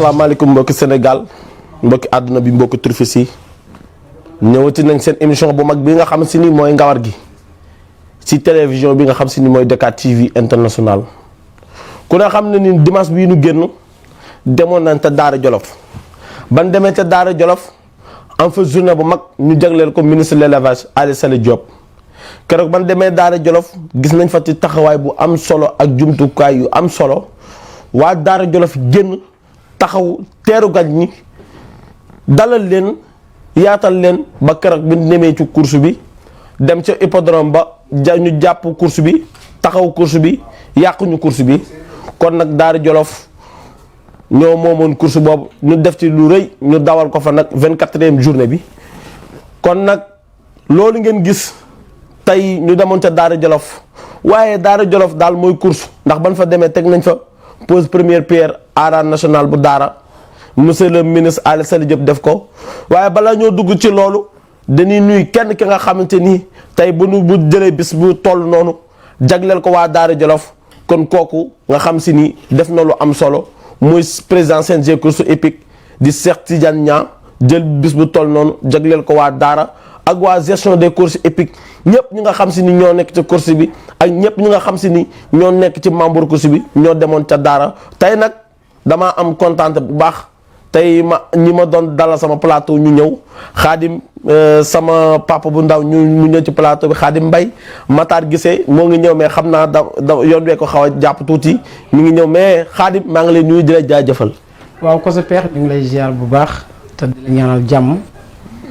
asalaamaaleykum mbokki Sénégal mbokki àdduna bi mbokki turfis yi ñëwati nañ seen émission bu mag bi nga xam si ni mooy Ngawar gi ci télévision bi nga xam si ni mooy Dakar TV international ku ne xam ne ni dimanche bii nu génn demoon nañ te Daara Jolof ban demee te Daara Jolof am fa journée bu mag ñu jagleel ko ministre de l'élevage Aly Saleh Diop keroog ban demee Daara Jolof gis nañ fa ci taxawaay bu am solo ak jumtukaay yu am solo waa Daara Jolof génn taxaw teeru gan ñi dalal leen yaatal leen ba keroog bi ñu demee ci course bi dem ca hippodrome ba ñu jàpp course bi taxaw course bi yàquñu course bi kon nag Daara Jolof ñoo moomoon course boobu ñu def ci lu rëy ñu dawal ko fa nag 24e journée bi kon nag loolu ngeen gis tey ñu demoon ca Daara Jolof waaye Daara Jolof daal mooy course ndax ban fa demee teg nañ fa pose première pierre arène nationale bu Daara monsieur le ministre Aly Saleh Diop def ko waaye balaa ñoo dugg ci loolu dañuy nuy kenn ki nga xamante ni tey bu jëlee bis bu toll noonu jagleel ko waa Daara Jolof kon kooku nga xam si ni def na lu am solo muy président CNG course épique di Cheikh Tidiane Niang jël bis bu toll noonu jagleel ko waa Daara ak waa gestion des courses épiques ñëpp ñi nga xam si ni ñoo nekk ci course bi ak ñëpp ñi nga xam si ni ñoo nekk ci membre course bi ñoo demoon ca Daara tey nag damaa am kontaan bu baax tey ñi ma doon dalal sama plateau ñu ñëw Xaadim sama papa bu ndaw mu ñëw ci plateau bi Xaadim Mbay Matar Gisee moo ngi ñëw mais xam naa da yoon wee ko xaw a jàpp tuuti mi ngi ñëw mais Xaadim maa ngi lay nuyu di la jaajëfal. waaw ko sa peex ñu ngi lay ziar bu baax te di la ñaanal jàmm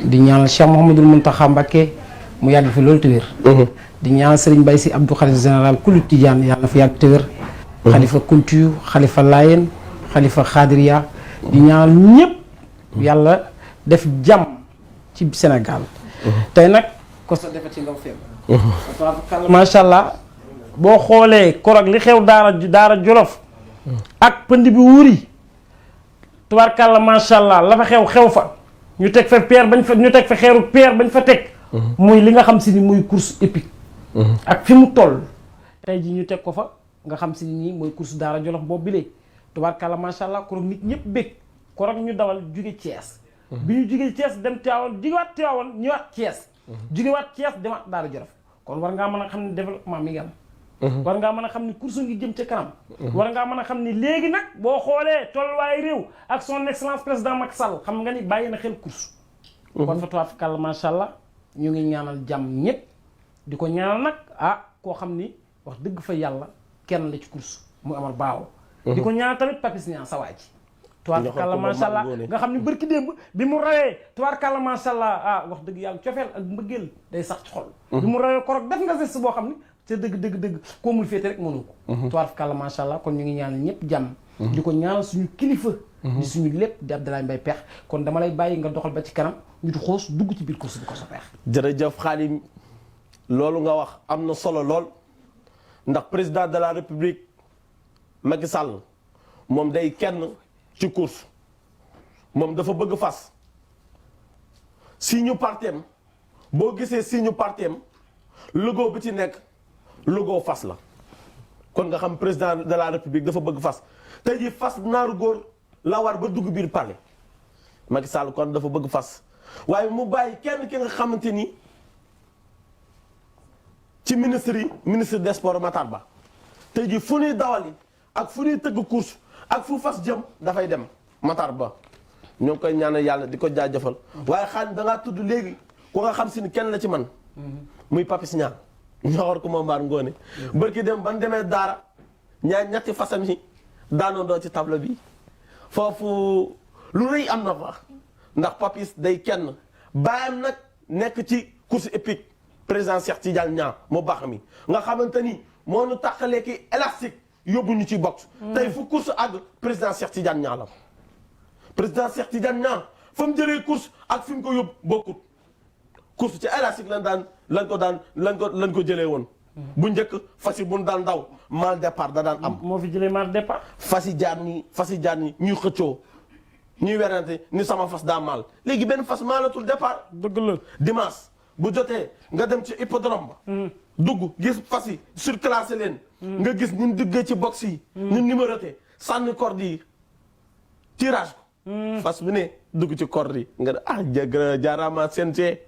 di ñaanal Cheikh Mouhamadoul Mountakha Mbacké mu yàgg fi loolu te wér. di ñaanal Serigne Baye Sy Abdou xalifa général kullu Tidiane yàlla na fi yàgg te wér. xalifa Kuntiyu xalifa Layen xalifa Xaadiriya di ñaanal ñëpp yàlla def jàmm ci Sénégal. tey nag ko sa defet ci ngaw feeb macha allah boo xoolee korog li xew Daara Jolof ak pënd bi wuri tubaarkàlla macha allah la fa xew fa ñu teg fa peer bañ fa ñu teg fa xeeru peer bañ fa teg muy li nga xam si ni muy course épique ak fi mu toll tey ji ñu teg ko fa nga xam si ni nii mooy course Daara Jolof boobu bilee tubaarkàlla macha allah korog nit ñëpp bég korog ñu dawal jóge Thiès bi ñu jóge Thiès dem Tivaouane jógewaat Tivaouane ñëwaat Thiès jógewaat Thiès demaat Daara Jolof kon war ngaa mën a xam ne développement mi ngi am war ngaa mën a xam ni course ngi jëm ca kanam war ngaa mën a xam ni léegi nag boo xoolee tolluwaayu réew ak son excellence président Macky Sall xam nga ni bàyyi na xel course kon fa tubaarkàlla macha allah ñu ngi ñaanal jàmm ñëpp di ko ñaanal nag koo xam ni wax dëgg fa yàlla kenn la ci course mu amal baaw di ko ñaanal tamit Papis Niang sa waa ji tubaarkàlla macha allah nga xam ni bërki démb bi mu rawee tubaarkàlla macha allah wax dëgg yàlla cofeel ak mbëggeel day sax ci xol bi mu rawee korog def nga geste boo xam ni te dëgg koo mul féete rek mënu ko tubaarkàlla macha allah kon ñu ngi ñaanal ñëpp jàmm di ko ñaanal suñu kilifa di suñu lépp di Abdoulaye Mbaye Peex kon dama lay bàyyi nga doxal ba ci kanam ñu di xoos dugg ci biir course bi ko sa peex jërëjëf Xaadim loolu nga wax am na solo lool ndax président de la république Macky Sall moom day kenn ci course moom dafa bëgg fas si ñu parteem boo gisee si ñu parteem logo bi ci nekk logo fas la kon nga xam président de la république dafa bëgg fas tey jii fas naaru góor la war ba dugg biir palais Macky Sall kon dafa bëgg fas waaye mu bàyyi kenn ki nga xamante ni ci ministre des sports Matar Ba tey jii fu ñuy dawali ak fu ñuy tëgg course ak fu fas jëm dafay dem Matar Ba ñoo ngi koy ñaanal yàlla di ko jaajëfal waaye xaalis dangaa tudd léegi ku nga xam si ni kenn la ci man muy Papis Niang ñoxor ko moom mbaar ngoone bërki dem ban demee Daara ñetti fasam yi daanoo doo ci table bi foofu lu rëy am na fa ndax Papis day kenn baayam nag nekk ci course épique président Cheikh Tidiane Niang mu baax mi nga xamante ni moo nu tàqalee ki élastique yóbbu ñu ci box tey fu course àgg président Cheikh Tidiane Niang la président Cheikh Tidiane Niang fa mu jëlee course ak fi mu ko yóbbu bokkut course ci élastique lañ ko jëlee woon bu njëkk fas yi bu ñu daan daw mal départ da daan am moo fi jëlee mal départ fas yi jaar nii ñuy xëccoo ñuy werante ni sama fas daa mal léegi benn fas maalatul départ dëgg la dimanche bu jotee nga dem ci hippodrome ba dugg gis fas yi surclassé leen nga gis ñun duggee ci box yi ñun numéroté sànni corde yi tirage ko. fas bi ne dugg ci corde yi nga ne jaaraama CNG.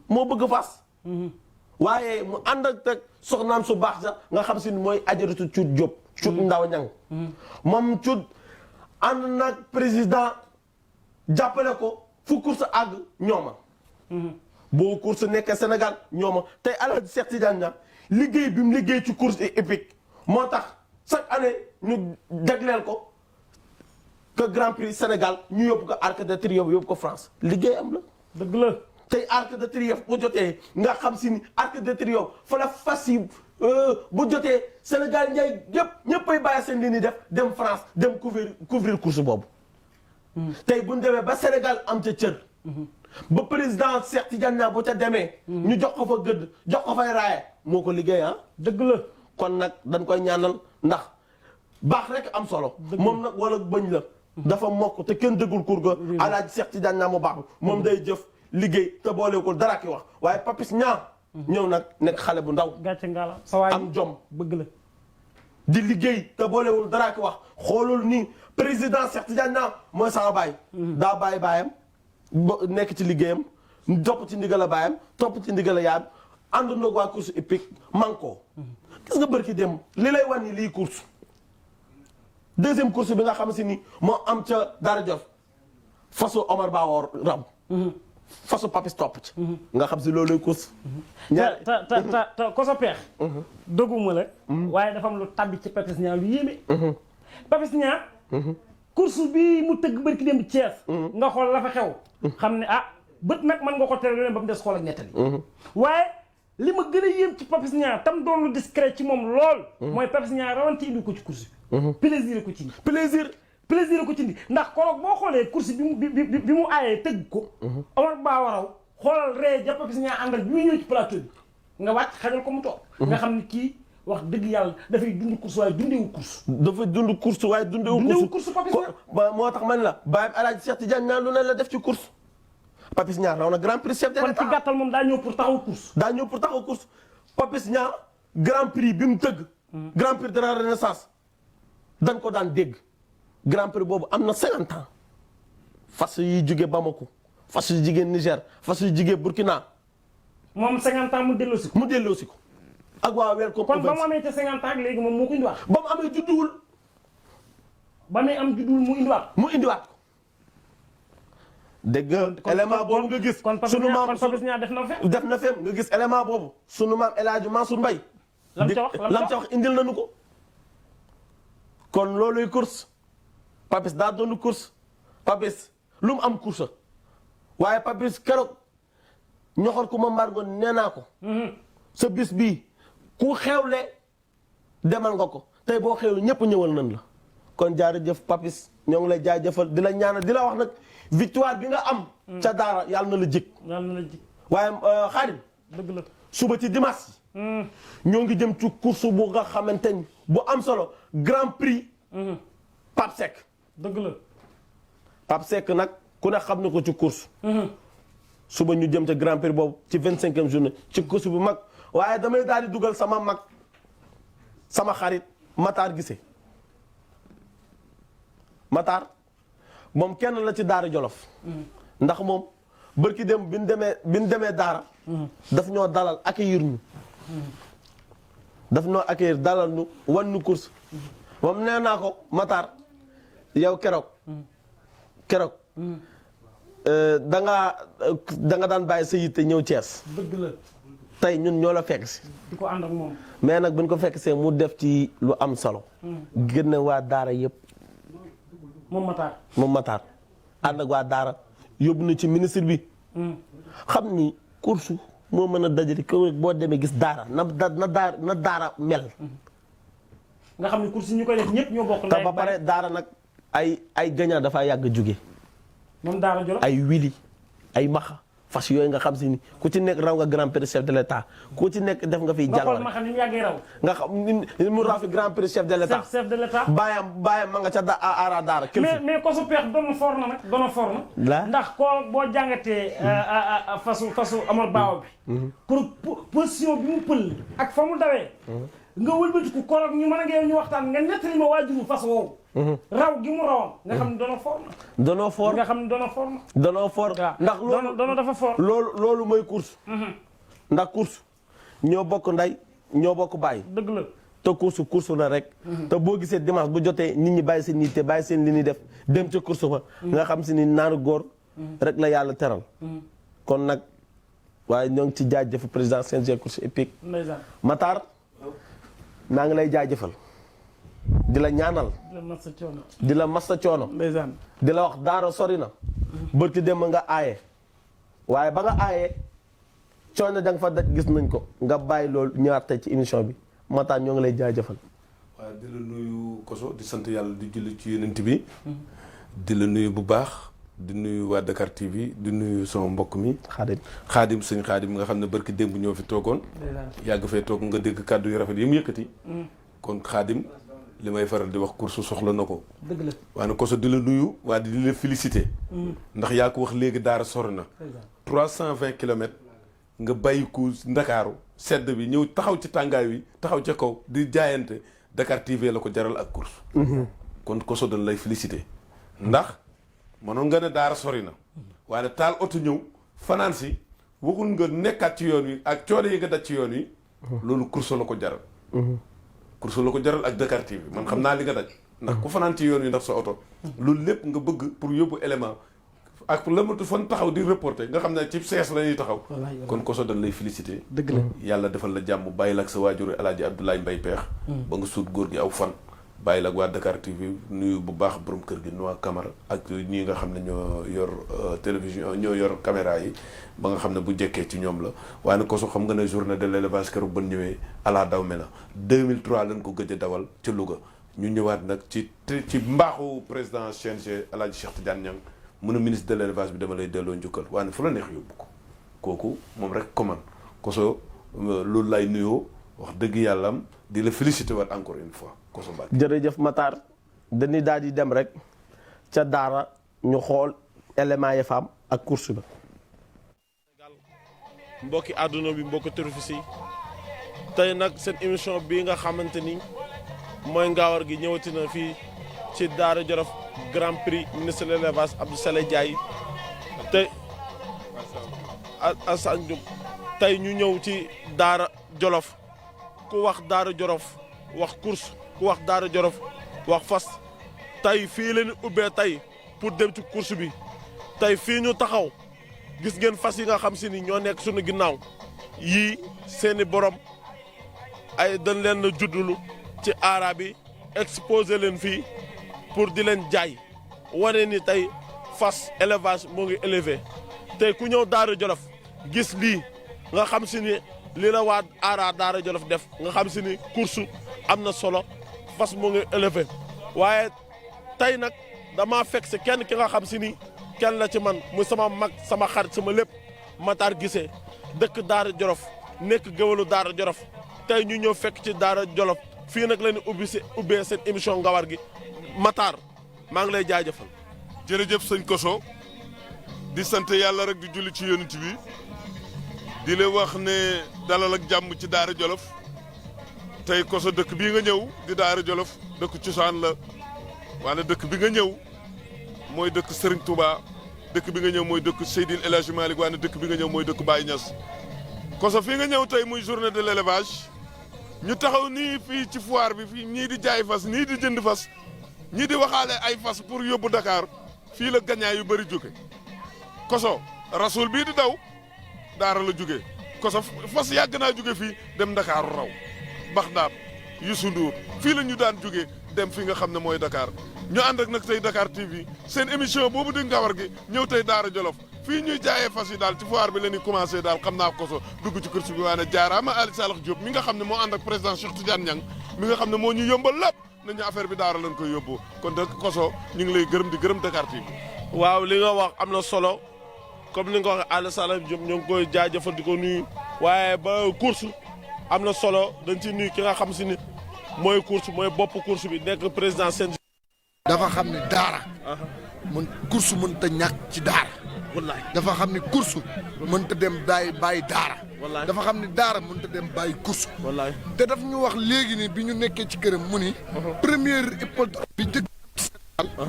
moo bëgg fas. waaye mu ànd ak soxnaam su baax sax nga xam si ni mooy ajaratu Cuut Jóob. Cuut Ndaw Ñang moom Cuut ànd nag président jàppale ko fu course àgg ñooma. boo course nekkee Sénégal ñooma tey Alaaji Cheikh Tidiane Niang liggéey bi mu liggéey ci course épique moo tax chaque année ñu jagleel ko que Grand Prix Sénégal ñu yóbbu ko Arc de Triomphe yóbbu ko France liggéey am la. dëgg la. tey Arc de Triomphe bu jotee nga xam si ni Arc de Triomphe fa la fas yi bu jotee Sénégal njaay ñëppay bàyyi seen li ni def dem France dem couvrir course boobu. tey bu ñu demee ba Sénégal am ca cër. ba président Cheikh Tidiane Niang bu ca demee. ñu jox ko fa gëdd jox ko fay raaya moo ko liggéey ah. dëgg la. kon nag dañ koy ñaanal ndax baax rek am solo. moom nag wala bëñ la. dafa mokk te kenn dëggul kur ga. Alaaji Cheikh Tidiane Niang mu baax moom day jëf liggéey te boolewul dara ki wax waaye Papis Niang. ñëw nag nekk xale bu ndaw. gàcce ngala sa waay am jom bëgg la. di liggéey te boolewul dara ki wax xoolul ni président Cheikh Tidiane Niang mooy sama baay. daa bàyyi baayam nekk ci liggéeyam topp ci ndigal a baayam topp ci ndigal a yaayam àndandoo ak waa course épique man ko gis nga bërki dem li lay wan ni lii course deuxième course bi nga xam si ni moo am ca Daara Jolof fasu Omar Bawoor rab fasu Papis topp ci nga xam si looluy course te ko sa peex doguma la waaye dafa am lu tabbi ci Papis Niang lu yéeme Papis Niang course bi mu tëgg bërki dem Thiès nga xool la fa xew xam ne bët nag mën nga ko tere ba mu des xool ak nettali waaye li ma gën a yéem ci Papis Niang tam doon lu discret ci moom lool mooy Papis Niang rawante indi ko ci course bi plaisir ko ci indi plaisir ko ci indi ndax koroog boo xoolee course bi mu aayee tëgg ko Omar Ba waraw xoolal ree ja Papis Niang àndal bi muy ñëw ci plateau bi nga wàcc xajal ko mu toog nga xam ne kii wax dëgg yàlla dafay dund course waaye dundewu course dafa dund course waaye dundewu course Papis Niang moo tax man la bàyyi Alaaji Cheikh Tidiane Niang lu ne la def ci course Papis Niang raw na grand prix chef de l'État kon ci gàttal moom daa ñëw pour taxaw course Papis Niang grand prix bi mu tëgg grand prix de la renaissance dañ ko daan dégg grand prix boobu am na 50 ans fas yi jóge Bamako fas yu jigéen Niger fas yu jigéen Burkina moom 50 ans mu delloosi ko ak waa welcome kon ba mu amee ca 50 ans léegi moom moo ko indiwaat ba mu amee judduwul ba muy am judduwul mu indiwaat ko dégg nga élément boobu nga gis sunu maam Papis Niang def na fem nga gis élément boobu sunu maam El Hadj Mansour Mbaye lam ca wax indil nañu ko kon looluy course Papis daa doon course Papis lu mu am course waaye Papis keroog ñoxor ku ma mbargo nee naa ko sa bis bii ku xewle demal nga ko tey boo xewle ñëpp ñëwal nañ la kon jaarëjëf Papis ñoo ngi lay jaajëfal di la ñaanal di la wax nag victoire bi nga am ca daara yàlla na la jëkk waaye Xaadim dëgg la suba ci dimanche ñoo ngi jëm ci course bu nga xamante ni bu am solo grand prix Pape Seck dëgg la Pape Seck nag ku ne xam na ko ci course suba ñu jëm ca grand prix boobu ci 25e journée ci course bu mag waaye damay daal di dugal sama mag sama xarit Matar Gise Matar moom kenn la ci Daara Jolof ndax moom bërki dem bi ñu demee Daara daf ñoo dalal accueillir ñu daf ñoo accueillir dalal ñu wan ñu course moom nee naa ko Matar yow keroog da nga daan bàyyi sa yitte ñëw Thiès. dëgg la tey ñun ñoo la fekk si. di ko ànd ak moom. mais nag bu ñu ko fekk see mu def ci lu am solo. génne waa Daara yëpp. moom Matar ànd ak waa Daara yóbbu na ci ministre bi. xam ni course moo mën a dajale ko boo demee gis Daara na Daara mel. nga xam ni course yi ñu koy def ñëpp ñoo bokk. te ba pare Daara nag ay gagnant dafa yàgg jóge moom Daara Jolof ay wili ay maxa fas yooyu nga xam si ni ku ci nekk raw nga grand prix chef de l'État ku ci nekk def nga fiy jàllale nga xool ni mu yàggee raw. nga xam ni mu raw fi grand prix chef de l'État. chef de l'État. baayam ma nga ca aara Daara. mais ko su peex doon for na nag. ndax koo boo jàngatee fasu Amar Baaw bi. pour position bi mu pël ak fa mu dawee. nga wëlbatiku koroog ñu mën a ngeen ñu waxtaan nga nettali ma waajuru fas woowu raw gi mu rawoon nga xam ne doona for na danoo fort nga xam ne doona for na danoo fort waaw ndax loolu doona dafa for loolu mooy course ndax course ñoo bokk nday ñoo bokk bàyyi dëgg la te course la rek te boo gisee dimanche bu jotee nit ñi bàyyi seen yitte bàyyi seen li ñuy def dem ca course ba nga xam si ni naaru góor rek la yàlla teral kon nag waaye ñoo ngi ci jaajëf président CNG course épique ndeysaan Matar naa ngi lay jaajëfal di la ñaanal la mas sa coono di la massa coono ndeysaan di la wax daara sori na bërki dem nga aaye waaye ba nga aaye coono da nga fa daj gis nañ ko nga bàyyi loolu ñëwaat tey ci émission bi Matar ñoo ngi lay jaajëfal waaw di la nuyu Koso di sant yàlla di julli ci yonent bi di la nuyu bu baax di nuyu waa Dakar TV di nuyu sama mbokk mi xaadim sëñ xaadim nga xam ne barki démb ñoo fi toogoon yàgg fee toog nga dégg kàddu yu rafet yi mu yëkkati kon xaadim li may faral di wax course soxla na ko dëgg la waaye Koso di la nuyu waa di la félicité ndax yaa ko wax léegi daara sori na 320 kilomètres nga bàyyi ko Ndakaaru sedd bi ñëw taxaw ci tàngaay wi taxaw ca kaw di jaayante Dakar TV la ko jaral ak course kon Koso dañ lay félicité ndax mënoon nga ne daara sori na waaye taal oto ñëw fanaan si waxul nga nekkaat ci yoon wi ak coono yi nga daj ci yoon wi loolu course la ko jaral course la ko jaral ak Dakar TV man xam naa li nga daj ndax ku fanaan ci yoon wi ndax sa oto loolu lépp nga bëgg pour yóbbu élément ak la matu fan taxaw di reporter nga xam ne ci sees la ñuy taxaw kon Koso dañ lay félicité dëgg la yàlla defal la jàmm bàyyi la ak sa waajur Alaaji Abdoulaye Mbaye Peex ba nga suut góor gi aw fan bàyyi la ak waa Dakar TV nuyu bu baax borom kër gi Noa Camara ak ñii nga xam ne ñoo yor télévision ñoo yor caméra yi ba nga xam ne bu jekkee ci ñoom la waaye nag Koso xam nga ne journée de l'élevage keroog ba ñëwee ala daw me la 2003 lañ ko gëj a dawal ci Louga ñu ñëwaat nag ci mbaaxu président CNG Alaaji Cheikh Tidiane Niang mun a ministre de l'élevage bi dama lay delloo njukkal waaye fu la neex yóbbu ko kooku moom rek ko man Koso loolu lay nuyoo wax dëgg yàlla am di la féliciter waat encore une fois Koso Mbacke. jërëjëf Matar dañuy daal di dem rek ca daara ñu xool éléments yi fa am ak course ba. mbokki àdduna bi mbokki turfis yi tey nag seen émission bii nga xamante ni mooy Ngawar gi ñëwati na fii ci Daara Jolof Grand Prix ministre de l'élevage Abdou Saleh Ndiaye te Assane Diouf tey ñu ñëw ci Daara Jolof ku wax Daara Jolof wax course ku wax Daara Jolof wax fas tey fii leen ubbee tey pour dem ci course bi tey fii ñu taxaw gis ngeen fas yi nga xam si ni ñoo nekk suñu ginnaaw yii seeni borom ay dañ leen na juddulu ci aara bi exposé leen fii pour di leen jaay wane ni tey fas élevage moo ngi élevé tey ku ñëw Daara Jolof gis lii nga xam si ni lii la waa aara Daara Jolof def nga xam si ni course am na solo fas moo ngi élevé waaye tey nag dama fekk si kenn ki nga xam si ni kenn la ci man muy sama mag sama xarit sama lépp Matar Guissé dëkk Daara Jolof nekk géwalu Daara Jolof tey ñu ñëw fekk ci Daara Jolof fii nag la ñu ubbee seen émission Ngawar gi Matar maa ngi lay jaajëfal. jërëjëf sëñ Koso di sant yàlla rek di julli ci yonent bi di la wax ne dalal ak jàmm ci Daara Jolof tey Koso dëkk bii nga ñëw di Daara Jolof dëkk cosaan la wala dëkk bi nga ñëw mooy dëkk Serigne Touba dëkk bi nga ñëw mooy dëkk Seydil El Hadji Malick waaye dëkk bi nga ñëw mooy dëkk Baye Niass Koso fii nga ñëw tey muy journée de l'élevage ñu taxaw nii fii ci foire bi fii ñii di jaay fas ñii di jënd fas ñii di waxaale ay fas pour yóbbu Dakar fii la gañaay yu bëri jóge Koso rasul bii di daw Daara la jóge Koso fas yàgg naa jóge fii dem Dakar raw Baxdaad Youssou Ndour fii la ñu daan jóge dem fi nga xam ne mooy Dakar ñu ànd ak nag tey Dakar TV seen émission boobu di Ngawar gi ñëw tey Daara Jolof fii ñuy jaayee fas yi daal ci foire bi la ñuy commencé daal xam naa Koso dugg ci course bi waaye jaaraama Ali Salax Diop mi nga xam ne moo ànd ak président Cheikh Tidiane Niang mi nga xam ne moo ñu yombal lépp nañu affaire bi Daara lañ koy yóbbu kon nag Koso ñu ngi lay gërëm di gërëm Dakar TV. waaw li nga wax am na solo comme ni nga ko waxee Ali Salax Diop ñoo ngi koy jaajëfal di ko nuyu waaye ba course am na solo dañ ci nuyu ki nga xam si ni mooy course mooy bopp course bi nekk président CNG. dafa xam ne daara mun course mënta ñàkk ci daara wallaay dafa xam ne course mënta dem bàyyi daara wallaay dafa xam ne daara mënta dem bàyyi course wallaay te daf ñu wax léegi ni bi ñu nekkee ci këram mu ni première hippodrome bi njëkk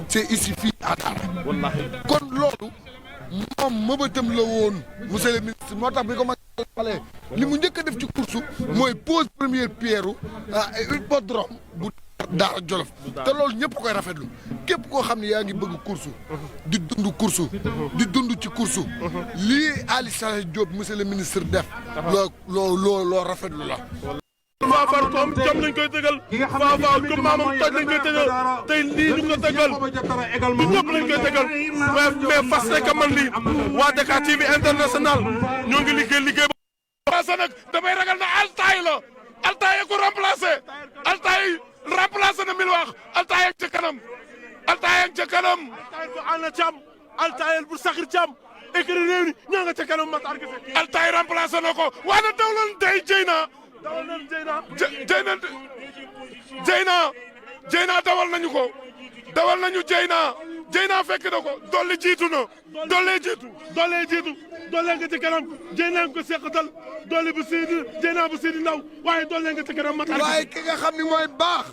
c'est ici fii à Daara. wallaahi. kon loolu moom mëbatam la woon monsieur le ministre moo tax bi ko ma xalee li mu njëkk a def ci course mooy pose première pierre hippodrome bu Daara Jolof te loolu ñëpp koy rafetlu képp koo xam ne yaa ngi bëgg course di dund course di dund ci course lii Ali Saleh Diop monsieur le ministre def loo rafetlu la. Faafar comme jom lañ koy tëgal Faafar comme maamam toj lañ koy tëgal tey lii ñu ko tëgal du ñëpp lañ koy tëgal mais fas rek a man lii waa Dakar TV international ñoo ngi liggéey ba nag damay ragal na Altaay la Altaay ko remplacé Altaay remplacé na Milwax Altaay ak ca kanam Altaay ak ca kanam Altaay bu ànd cam Altaay bu saxir cam écrit réew ni ñaa nga ca kanam Matar Gise Altaay remplacé na ko waa na daw lan tey jëy na Jeyna dawal nañu ko dawal nañu Jeyna fekk na ko dolli jiitu na dollee jiitu dollee nga ci kanam Jeyna nga ko seqatal dolli bu Sidi Jeyna bu Sidi ndaw waaye dollee nga ci kanam Matar waaye ki nga xam ni mooy baax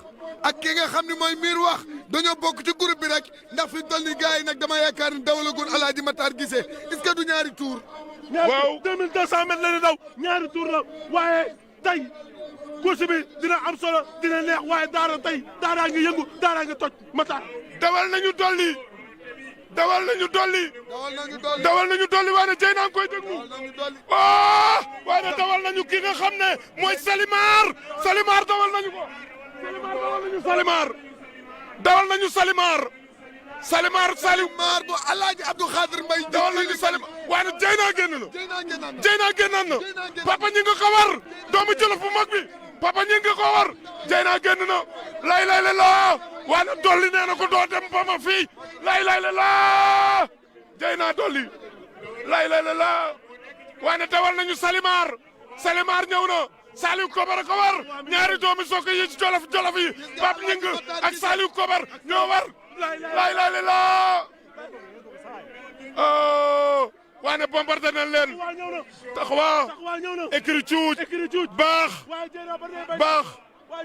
ak ki nga xam ni mooy miir wax dañoo bokk ci groupe bi rek ndax fi toll ni gars yi nag dama yaakaar ni dawalagun Alaaji Matar Gise est-ce que du ñaari tour waaw 2200 mètres la ni daw ñaari tour la waaye tey course bi dina am solo dina neex waaye Daara tey Daara ngi yëngu Daara ngi toj Matar dawal nañu dolli waaye Jeyna ngi koy déglu waaye dawal nañu ki nga xam ne mooy Salimar dawal nañu ko Salimar bu Alaaji Abdou Khadir Mbaye dawal nañu Salimar waaye Jeyna génn na papa ñi nga ko war doomu Jolof bu mag bi papa ñi nga ko war Jeyna génn na lay la waaye dolli nee na ko doo dem ba ma fii lay la Jeyna dolli lay la waaye dawal nañu Salimar ñëw na Saliou Kobar ko war ñaari doomu sokk yi ci jolof yi Pape Ñing ak Saliou Kobar ñoo war lay la waane bombardé nañ leen taxawa écrit cuuj baax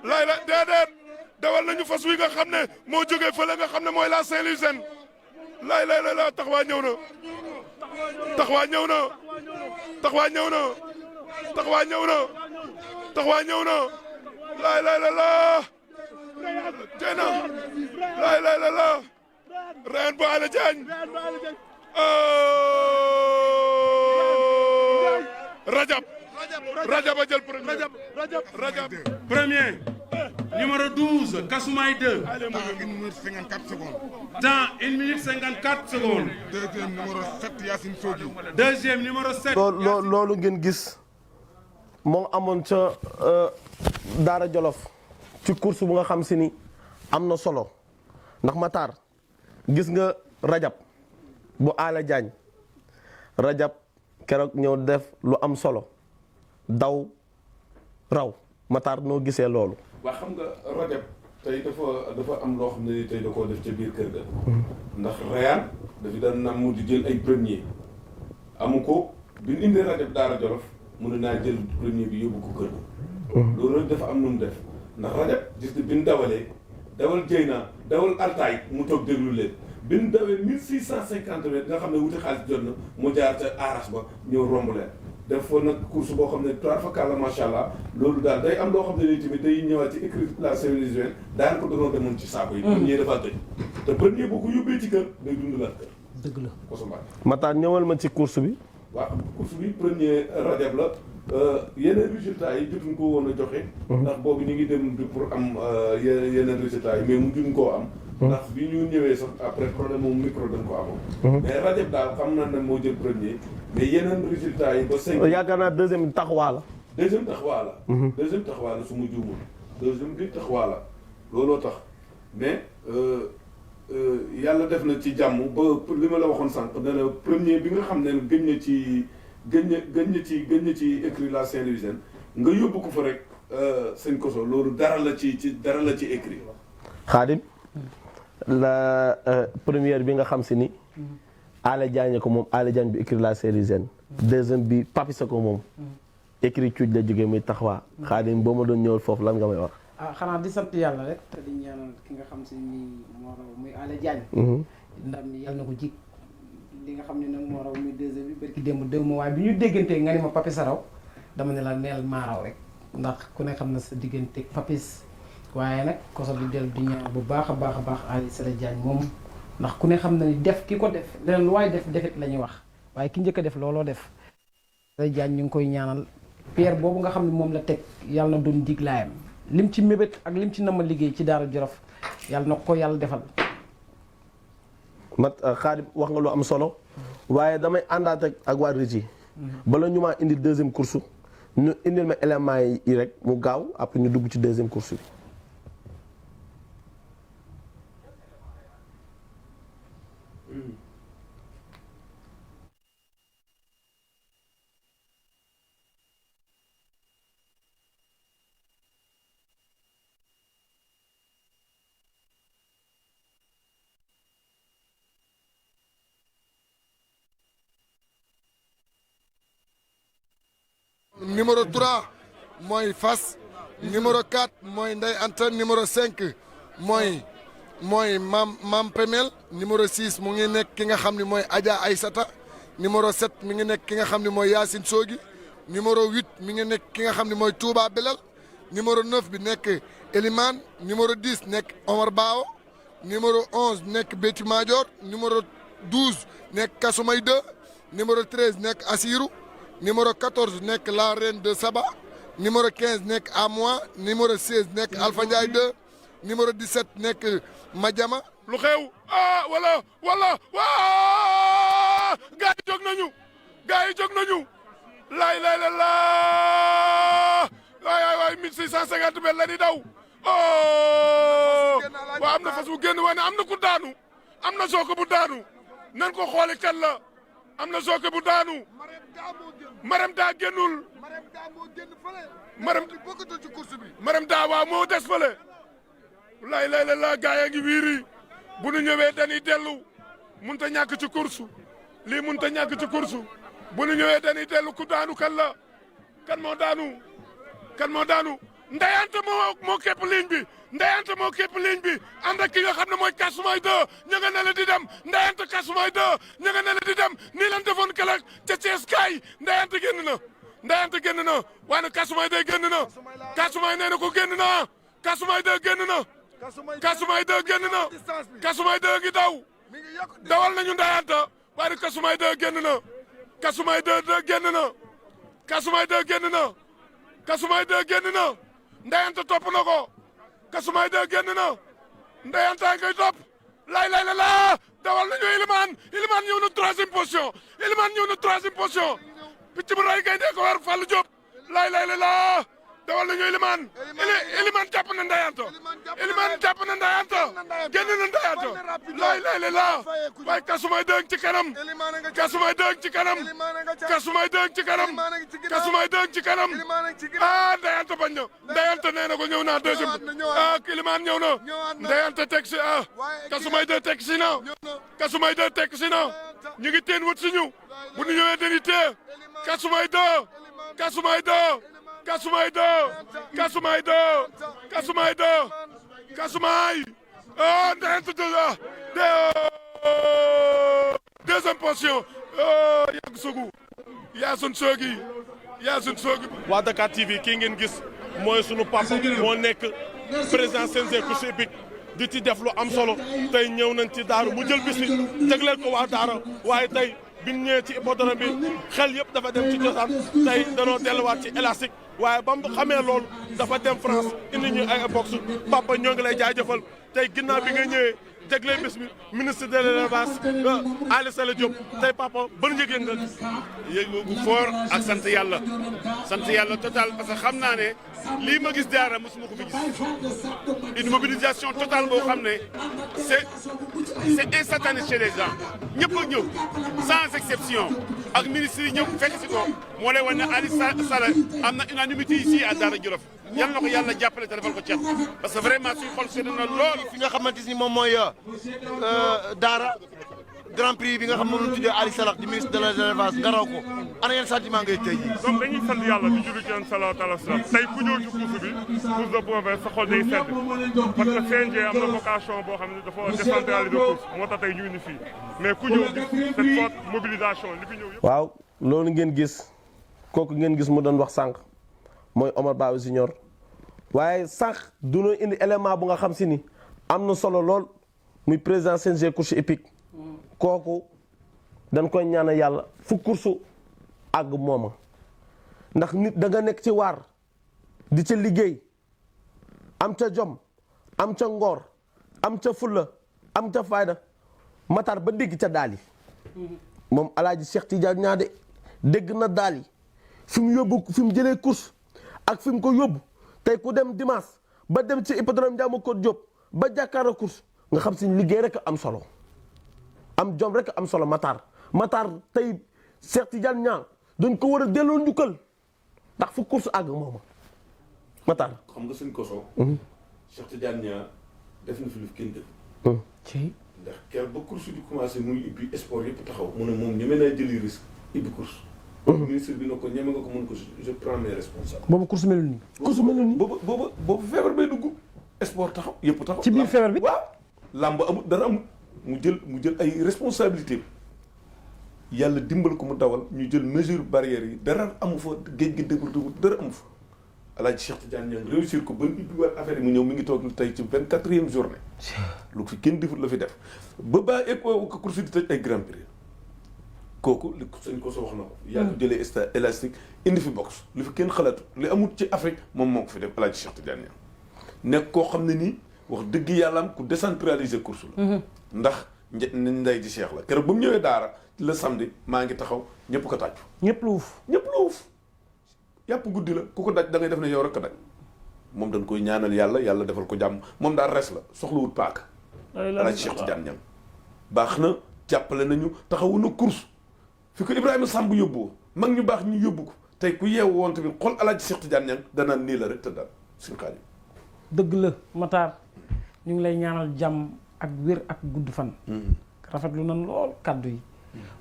lay la déedéet dawal nañu fas wi nga xam ne moo jógee fële nga xam ne mooy la Saint-Louisienne lay la taxawa ñëw na lay la Jeyna lay reen bu Ala Jaañ Rajab a jël premier numéro 12 Kasumay 2 1 minute 54 secondes. temps 1 minute 54 secondes. Deuxième numéro 7 Yacine Sodji. Deuxième numéro 7. loolu ngeen gis moo amoon ca Daara Jolof ci course bu nga xam si ni am na solo ndax Matar gis nga Rajab bu Ala Jaañ Rajab keroog ñëw def lu am solo daw raw Matar noo gisee loolu. waa xam nga Rajab tey dafa am loo xam ne tey da koo def ca biir kër ga ndax Rayaan dafi daan nam mu di jël ay premier amu ko bi ñu indee Rajab Daara Jolof mu ne naa jël premier bi yóbbu ko kër ga loolu nag dafa am nu mu def ndax Rajab gis nga bi ñu dawalee dawal Jeyna dawal Altaay mu toog déglu leen bi ñu dawee 1650 mètres nga xam ne wuti xaalis jot na mu jaar ca aras ba ñëw romb leen def fa nag course boo xam ne toir fa kàlla macha allah loolu daal day am loo xam ne nii tamit day ñëwaat ci écrit la Saint-Louisienne daan ko doonoo demoon ci saako yi premier dafa tëj te premier boo ko yóbbee ci kër day dundalaat kër dëgg la koso mbaat Matar ñëwal ma ci course bi. waaw course bi premier Rajab la yeneen résultats yi jotuñ ko woon a joxe ndax boobu ñu ngi dem pour am yeneen résultats yi mais mu juñ koo am ndax bi ñu ñëwee sax après problème moom micro dañ ko amoon mais Rajab daal xam naa ne moo jël premier mais yeneen résultats yi ba 5 yaakaar naa deuxième taxawaa la. deuxième taxawaa la su ma juumul deuxième bi taxawaa la looloo tax mais yàlla def na ci jàmm ba li ma la waxoon sànq ne la premier bi nga xam ne gëñ na ci écrit la Saint-Louisienne nga yóbbu ko fa rek sëñ Koso loolu dara la ci écrit Xaadim la première bi nga xam si ni Ala Jaañ ko moom Ala Jaañ bi écrit la Saint-Louisienne deuxième bi Papisa ko moom écrit cuuj la jógee muy taxawaa Xaadim boo ma doon ñëwal foofu lan nga may wax. xanaa di sant yàlla rek te di ñaanal ki nga xam si ni moo raw muy Alé Diagne. ndam ni yàlla na ko jig li nga xam ne nag moo raw muy deuxième bi barki démb dégg ma waaye bi ñu déggantee nga ni ma Papis a raw dama ne la neel maa raw rek ndax ku ne xam na sa digganteeg Papis waaye nag koso di del di ñaan bu baax a baax Alé Diagne moom ndax ku ne xam na ni def ki ko def leneen lu waaye def defit la ñuy wax waaye ki njëkk a def looloo def Alé Diagne ñu ngi koy ñaanal pierre boobu nga xam ne moom la teg yàlla na doon diglaayam lim ci mébét ak lim ci nama liggéey ci Daara Jolof yàlla na ko yàlla defal. mat Xaadim wax nga lu am solo waaye damay àndaat ak waa Régie bala ñu maa indi deuxième course ñu indil ma éléments yi rek mu gaaw après ñu dugg ci deuxième course bi. numéro 3 mooy Fas numéro 4 mooy Ndey Anta numéro 5 mooy Mam Pemel numéro 6 mu ngi nekk ki nga xam ne mooy Adja Aysata numéro 7 mi ngi nekk ki nga xam ne mooy Yacine Soogi numéro 8 mi ngi nekk ki nga xam ne mooy Touba Belal numéro 9 bi nekk Elimane numéro 10 nekk Omar Bao numéro 11 nekk Béti Madior numéro 12 nekk Kasumay 2 numéro 13 nekk Assirou numéro 14 nekk La Reine de Saba numéro 15 nekk Amoa numéro 16 nekk Alpha Ndiaye 2 numéro 17 nekk Madiama. lu xew wala waa gaa yi jóg nañu laay la waay 1650 mètres la di daw waa am na fas bu génn wane am na ku daanu am na sooke bu daanu nan ko xooli kan la am na sooke bu daanu maram daa génnul maram daa waaw moo des fële laay la gaa yaa ngi wiiri bu nu ñëwee dañuy dellu mun ta ñàkk ci course lii mun ta ñàkk ci course bu nu ñëwee dañuy dellu ku daanu kan la kan moo daanu ndeyante moo képp ligne bi ndeyante moo képp ligne bi ànd ak ki nga xam ne mooy Kasumay 2 ña nga ne la di dem ndeyante Kasumay 2 ña nga ne la di dem nii lan defoon keroog ca Thiès kaay ndeyante génn na waaye nag Kasumay 2 génn na Kasumay nee na ko génn na Kasumay 2 génn na Kasumay 2 génn na Kasumay 2 ngi daw dawal nañu ndeyante waaye nag Kasumay 2 génn na Kasumay 2 génn na Kasumay 2 génn na Kasumay 2 génn na ndeyante topp na ko Kasumay 2 génn na ndeyante ngay topp lay la dawal nañu Ilimane ñëw na troisième position picc bu ray gay ko war Fallou Diop lay la dawal nañu Ilimane jàpp na ndeyante génn na ndeyante lay la waaye Kasumay 2 ci kanam Kasumay 2 ci kanam ndeyante bañ na ndeyante nee na ko ñëw naa deuxième Ilimane ñëw na ndeyante teg si Kasumay 2 teg si na Kasumay 2 teg si na ñu ngi teen wut si ñu bu ñu ñëwee dañuy tee Kasumay 2 ndeyante deuxième position yàgg sogu Yacine Soogi waa Dakar TV kii ngeen gis mooy sunu papa moo nekk président CNG course hippique di ci def lu am solo tey ñëw nañ ci Daaru mu jël bis bi jagleel ko waa Daara waaye tey biñ ñëwee ci hippodrome bi xel yëpp dafa dem ci cosaan tey danoo delluwaat ci élastique waaye ba mu xamee loolu dafa dem France indi ñu ay box papa ñoo ngi lay jaajëfal tey ginnaaw bi nga ñëwee jagleel bis bi ministre de l'élevage Aly Saleh Diop tey papa ban yëg-yëg nga gis. yëg gu fort ak sant yàlla total parce que xam naa ne lii ma gis Daara mosuma ko fi gis une mobilisation totale boo xam ne c'est instantané chez les gens ñëpp a ñëw sans exception ak ministre yi ñëw fekk si ko moo lay wan ne Aly Saleh am na unanimité ici à Daara Jolof yal na ko yàlla jàppale te defal ko cet parce que vraiment suñu xol sedd na lool fi nga xamante ni moom mooy Daara grand prix bi nga xam moom la tuddee Ali Salax di ministre de l'élevage nga raw ko ana yan sentiment ngay tey jii. donc dañuy sant yàlla di julli ci yéen salaatu ala salaam tey ku ñëw ci course bi course de Bourg-en-Bresse sa xol day sedd parce que CNG am na vocation boo xam ne dafa décentraliser course moo tax tey ñu indi fii mais ku ñëw gis cette forte mobilisation li fi ñëw yëpp. waaw loolu ngeen gis kooku ngeen gis mu doon wax sànq mooy Omar Ba Junior waaye sànq dunoo indi élément bu nga xam si ni am na solo lool muy président CNG course hippique kooku dañ koy ñaanal yàlla fu course àgg mooma ndax nit da nga nekk ci waar di ca liggéey am ca jom am ca ngoor am ca fulla am ca fayda matar ba dégg ca daal yi moom alaaji Cheikh Tidiane ñaa de dégg na daal yi fi mu yóbbu fi mu jëlee course ak fi mu ko yóbbu tey ku dem dimanche ba dem ci hippodrome Ndiama Codé Diop ba jàkkaarloo course nga xam si liggéey rek am solo am jom rek am solo Matar tey Cheikh Tidiane ñaa dañ ko war a delloo njukkal ndax fu course àgg mooma Matar. xam nga suñ koso. Cheikh Tidiane ñaa def na fi lu kenn def. ndax keroog ba course di commencé muy ubbi sport yëpp taxaw mu ne moom ñeme naa jëli risque ubbi course. ministre bi ne ko ñeme nga ko mën ko je prends mes responsabilités. boobu course melul nii. course melul nii boobu feebar bay dugg sport taxaw yëpp taxaw. ci biir feebar bi waaw. làmb amul dara amul mu jël ay responsabilités yàlla dimbal ko mu dawal ñu jël mesure barrières yi dara amu fa géej gi déglu dara amu fa. Alaaji Cheikh Tidiane Niang réussir ko ba ubbi war affaire yi mu ñëw mi ngi toog tey ci 24e journée. lu fi kenn defut la fi def ba course di tëj ay grand prix kooku li sañ ko wax na ko. yaa ko jëlee stade élastique indi fi box lu fi kenn xalaatu li amut ci Afrique moom moo ko fi def Alaaji Cheikh Tidiane Niang nekk koo xam ne nii wax dëgg yàlla am ku décentraliser course la. ndax nday di Cheikh la keroog ba mu ñëwee daara le samedi maa ngi taxaw ñëpp ko tàccu. ñëpp la uuf. yàpp guddi la ku ko daj da ngay def ne yow rek a daj moom dañ koy ñaanal yàlla defal ko jàmm moom daal res la soxlawut paaka. Alaaji Cheikh Tidiane Niang baax na jàppale nañu taxawu na course fi ko Ibrahima Samb yóbbu mag ñu baax ñu yóbbu ko tey ku yeewu woon tamit xool Alaaji Cheikh Tidiane Niang danaan nii la rek te daal suñu xaalis. dëgg la Matar ñu ngi lay ñaanal jàmm ak wér ak gudd fan. rafetlu nañ lool kàddu yi.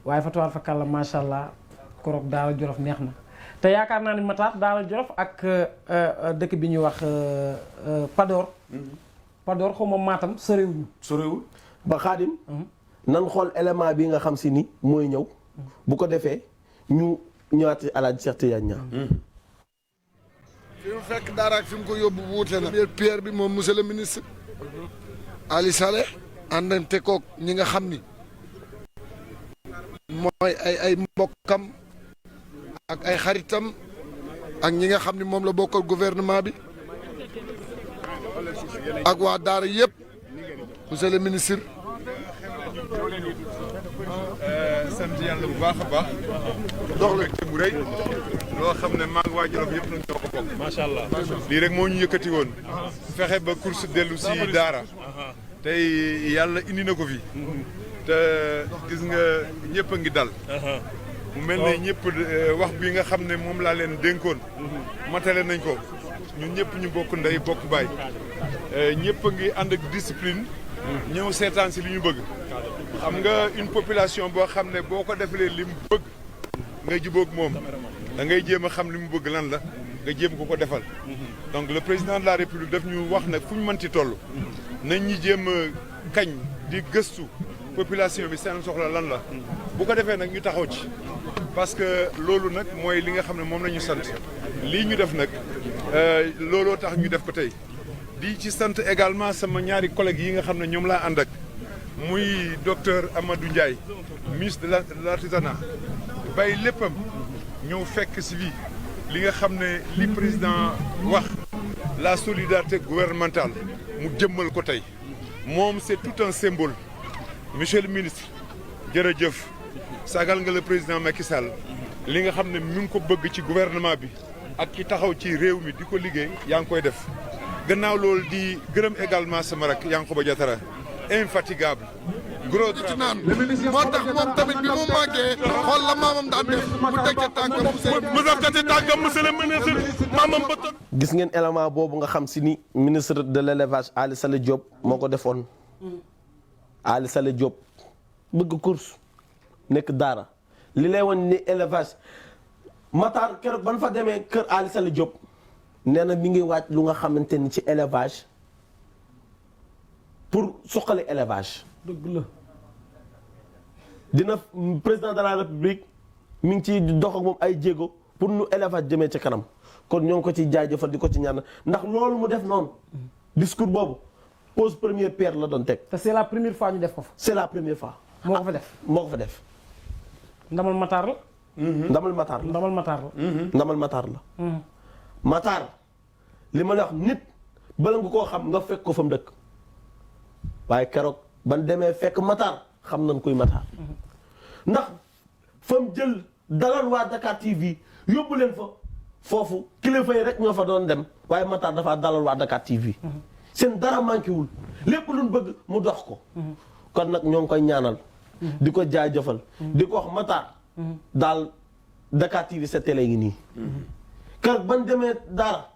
waaye fa tuwaar fa kàlla macha allah koroog Daara Jolof neex na. te yaakaar naa ni Matar Daara Jolof ak dëkk bi ñuy wax Pador. Pador xaw ma Matam sorewul ba Xaadim nan xool élément bi nga xam si ni mooy ñëw. bu ko defee ñu ñëwaat ci Alaaji Cheikh Tidiane Niang. fi mu fekk Daara ak fi mu ko yóbbu wuute na. pierre bi moom monsieur le ministre. Ali Saleh àndante koog ñi nga xam ni mooy ay mbokkam. ak ay xaritam ak ñi nga xam ne moom la bokkal gouvernement bi ak waa Daara yëpp monsieur le ministre. sant yàlla bu baax a baax. dox la mu rëy loo xam ne maa ngi waa Jolof yëpp nañ ñoo ko bokk. macha allah lii rek moo ñu yëkkati woon. fexe ba course dellu si Daara. tey yàlla indi na ko fi. te gis nga ñëpp a ngi dal. mu mel ne ñëpp wax bi nga xam ne moom laa leen dénkoon matale nañ ko ñun ñëpp ñu bokk ndey bokk baay ñëpp a ngi ànd ak discipline ñëw seetaan si li ñu bëgg xam nga une population boo xam ne boo ko defalee li mu bëgg nga jubóog moom da ngay jéem a xam li mu bëgg lan la nga jéem ko defal donc le président de la république daf ñu wax nag fu ñu mënti toll nañ ñi jéem a kañ di gëstu population bi seen soxla lan la bu ko defee nag ñu taxaw ci parce que loolu nag mooy li nga xam ne moom la ñu sant lii ñu def nag looloo tax ñu def ko tey di ci sant également sama ñaari collègues yi nga xam ne ñoom laa ànd ak muy docteur Amadou Ndiaye ministre de l'artisanat bàyyi léppam ñëw fekk si bi li nga xam ne li président wax la solidarité gouvernementale mu jëmmal ko tey moom c'est tout un symbole monsieur le ministre jërëjëf sagal nga le président Macky Sall li nga xam ne mi ngi ko bëgg ci gouvernement bi ak ki taxaw ci réew mi di ko liggéey yaa ngi koy def gannaaw loolu di gërëm également sama rak Yankhoba Diattara infatigable gros naan moo tax moom tamit bi mu màggee xool la maamam daan def mu teg ca tànkam monsieur le ministre maamam ba gis ngeen élément boobu nga xam si ni ministre de l'élevage Ali Saleh Diop moo ko defoon Ali Saleh Diop bëgg course nekk daara li lay wan ni élevage Matar keroog ban fa demee kër Ali Sall Diop nee na mi ngi waaj lu nga xamante ni ci élevage pour suqali élevage. dëgg la. dina président de la république mi ngi ciy dox ak moom ay jéego pour nu élevage jëmee ci kanam kon ñoo ngi ko ci jaajëfal di ko ci ñaan ndax loolu mu def noonu discours boobu pose première pierre la doon teg. te c'est la première fois ñu def ko fa. c'est la première fois. moo ko fa def moo ko fa def. ndamal Matar la. ndamal Matar la ndamal Matar la. ndamal Matar la. Matar li ma la wax nit bala nga koo xam nga fekk ko fa mu dëkk waaye keroog ban demee fekk Matar xam nañ koy Matar ndax fa mu jël dalal waa Dakar TV yóbbu leen fa foofu kilifa yi rek ñoo fa doon dem waaye Matar dafa dalal waa Dakar TV. seen dara manqué wul lépp luñ bëgg mu dox ko. kon nag ñoo ngi koy ñaanal. di ko jaajëfal. di ko wax Matar. daal Dakar TV sa télé ngi nii. kër ban demee Daara.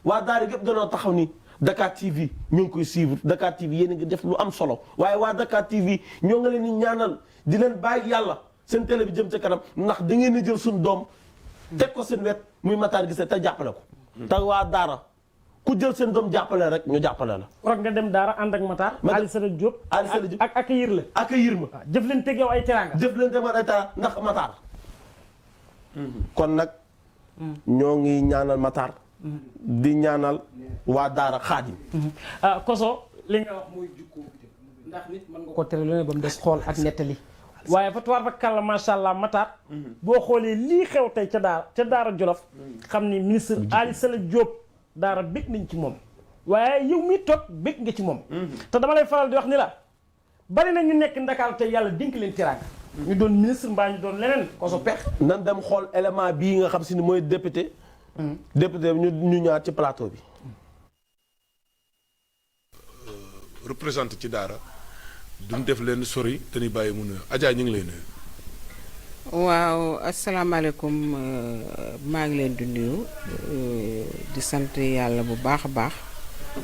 waa Daara yëpp dañoo taxaw ni Dakar TV ñu ngi koy suivre Dakar TV yéen a ngi def lu am solo waaye waa Dakar TV ñoo nga leen di ñaanal di leen bàyyi yàlla seen télé bi jëm ca kanam ndax da ngeen di jël suñu doom. teg ko seen wet muy Matar Guissé te jàppale ko. te waa Daara ku jël seen doom jàppale rek ñu jàppale la. rek nga dem Daara ànd ak Matar. Ali Sall Diop Ali Sall Diop ak accueillir la. accueillir ma. waaw jëf leen teg yow ay teraanga. jëf leen teg ma ay teraanga ndax Matar. kon nag. ñoo ngi ñaanal Matar. di ñaanal waa Daara Xaadim. Koso li nga wax mooy jukkoo ndax nit mën nga ko tere lu ne ba mu des xool ak nettali. waaye fa tuwaar fa kàlla macha allah Matar. boo xoolee lii xew tey ca Daara Jolof. xam ni ministre Ali Sall Diop Daara bég nañ ci moom. waaye yow mi toog bég nga ci moom. te dama lay faral di wax ni la bari na ñu nekk Ndakaaru tey yàlla dénk leen teraanga. ñu doon ministre mbaa ñu doon leneen Koso pex. nan dem xool élément bii nga xam si ni mooy député. député ñu ñaar ci plateau bi. représenté ci Daara. duñ def leen sori te ni bàyyi mu nuyu Adja ñu ngi lay nuyu. waaw asalaamaaleykum maa ngi leen di nuyu di sant yàlla bu baax a baax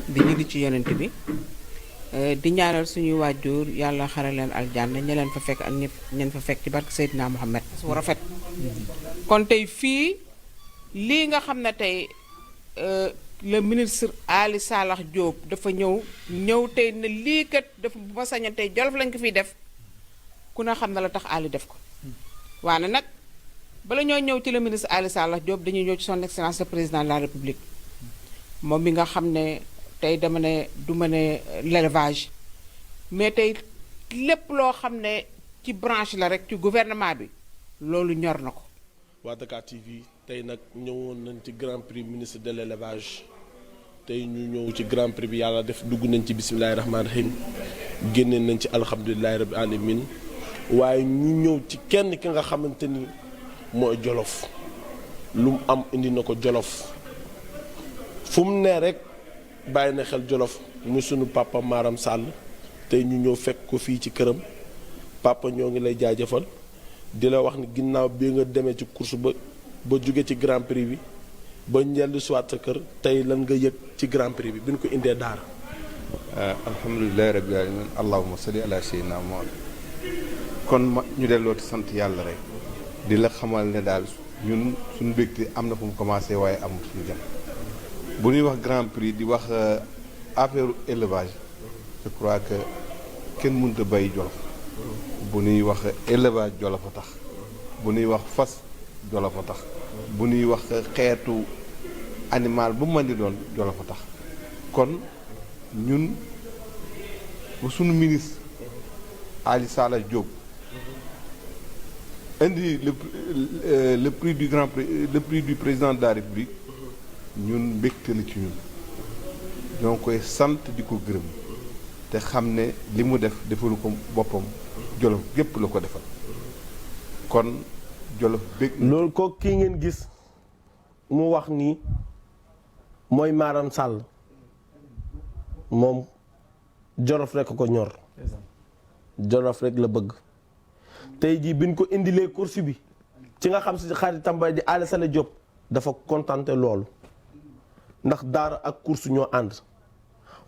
di julli ci yonent bi di ñaanal suñuy waajur yàlla xare leen aljanna ña leen fa fekk ak ñeen fa fekk ci barke Seydina Muhammad su rafet kon tey fii lii nga xam ne tey le ministre Ali Sall Diop dafa ñëw tey ne lii kat dafa bu ma sañoon tey Jolof lañ ko fiy def ku ne xam na la tax Ali def ko waane nag bala ñoo ñëw ci le ministre Ali Sall Diop dañuy ñëw ci son excellence le président de la république moom mi nga xam ne tey dama ne du ma ne l'élevage mais tey lépp loo xam ne ci branche la rek ci gouvernement bi loolu ñor na ko. waa Dakar TV tey nag ñëwoon nañ ci grand prix ministre de l'élevage tey ñu ñëw ci grand prix bi yàlla def dugg nañ ci bisimilahi rahmaani rahim génneen nañ ci alhamdulilahi rabbi alamin waaye ñu ñëw ci kenn ki nga xamante ni mooy Jolof lu mu am indi na ko Jolof fu mu ne rek bàyyi na xel Jolof muy sunu papa Maram Sall tey ñu ñëw fekk ko fii ci këram papa ñoo ngi lay jaajëfal di la wax ni ginnaaw bi nga demee ci course ba jóge ci grand prix bi ba ñellu siwaat sa kër tey lan nga yëg ci grand prix bi ñu ko indee Daara. alhamdulilahi rabbil alamin allahumma salli ala sayyidina Muhammad kon ñu dellooti sant yàlla rek di la xamal ne daal ñun suñu mbégte am na fu mu commencé waaye amul fu mu jëm bu ñuy wax grand prix di wax affaire élevage je crois que kenn mënut a bay Jolof bu ñuy wax élevage Jolof a tax bu ñuy wax fas Jolof a tax bu ñuy wax xeetu animal bu mën di doon Jolof a tax kon ñun bu suñu ministre Ali Sall Diop indi le prix du grand prix le prix du président de la République ñun mbégte la ci ñun ñoo ngi koy sant di ko gërëm te xam ne li mu def defalu ko boppam Jolof gépp la ko defal kon Jolof bég loolu ko kii ngeen gis mu wax nii mooy Maram Sall moom Jolof rek ko ñor Jolof rek la bëgg tey jii bi ñu ko indilee course bi ci nga xam si xaritam ba di Ali Sall Diop dafa contenté loolu ndax Daara ak course ñoo ànd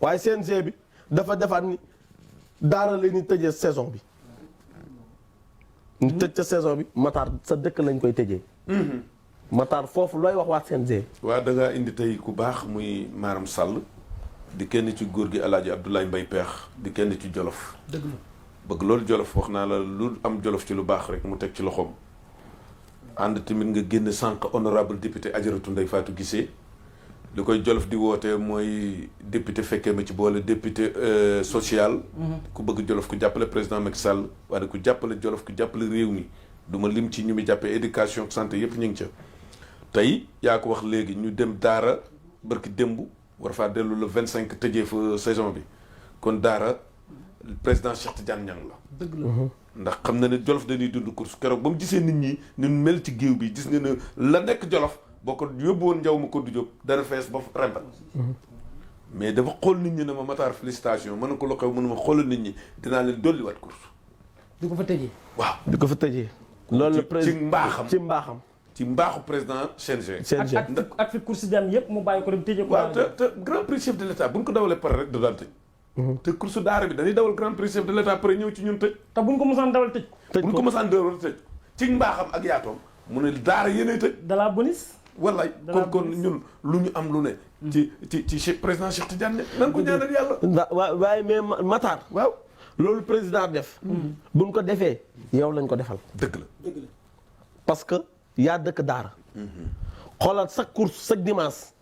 waaye CNG bi dafa defaat ni Daara la ñuy tëjee saison bi ñu tëj ca saison bi Matar sa dëkk lañ koy tëjee. Matar foofu looy wax waa CNG. waa da ngaa indi tey ku baax muy Maram Sall di kenn ci góor gi El Hadj Abdoulaye Mbaye Peex di kenn ci Jolof. dëgg la bëgg loolu Jolof wax naa la lu am Jolof ci lu baax rek mu teg ci loxoom. ànd tamit nga génn sànq honorable député Adjaratou Ndeye Fatou Guissé li koy Jolof di woote mooy député fekkee ma ci boole député social. ku bëgg Jolof ku jàppale président Macky Sall waaye ku jàppale Jolof ku jàppale réew mi du ma lim ci ñu muy jàppee éducation santé yëpp ñu ngi ca. tey yaa ko wax léegi ñu dem Daara barki démb war faa dellu le 25 tëjee fa saison bi kon Daara président Cheikh Tidiane Niang la. dëgg la. ndax xam na ne Jolof dañuy dund course keroog ba mu gisee nit ñi ñu mel ci géew bi gis nga ne la nekk Jolof boo ko yóbbu woon njaw ma ko du jóg dara fees ba rembat mais dafa xool nit ñi ne ma Matar félicitation mën na ko la xew mën ma xoolal nit ñi dinaa leen dolliwaat course. di ko fa tëjee. waaw di ko fa tëjee. loolu la ci mbaaxam ci mbaaxam. ci mbaaxu président CNG. CNG ak fi course bi am yëpp mu bàyyi ko dem tëjee ko. waaw te grand prix chef de l' état bu ñu ko dawalee pare rek da daan tëj. te course Daara bi dañuy dawal grand prix chef de l' état pare ñëw ci ñun tëj. te buñ ko mosaan dawal tëj. bu ñu ko mosaan dawal tëj ci mbaaxam ak yaatoom mu ne Daara yéenay tëj. de la bonus. wallaay kon ñun lu ñu am lu ne. ci président Cheikh Tidiane nan ko ñaanal yàlla. waaye mais Matar. waaw loolu président def. buñ ko defee yow lañ ko defal. dëgg la dëgg la. parce que yaa dëkk Daara. xoolal chaque course chaque dimanche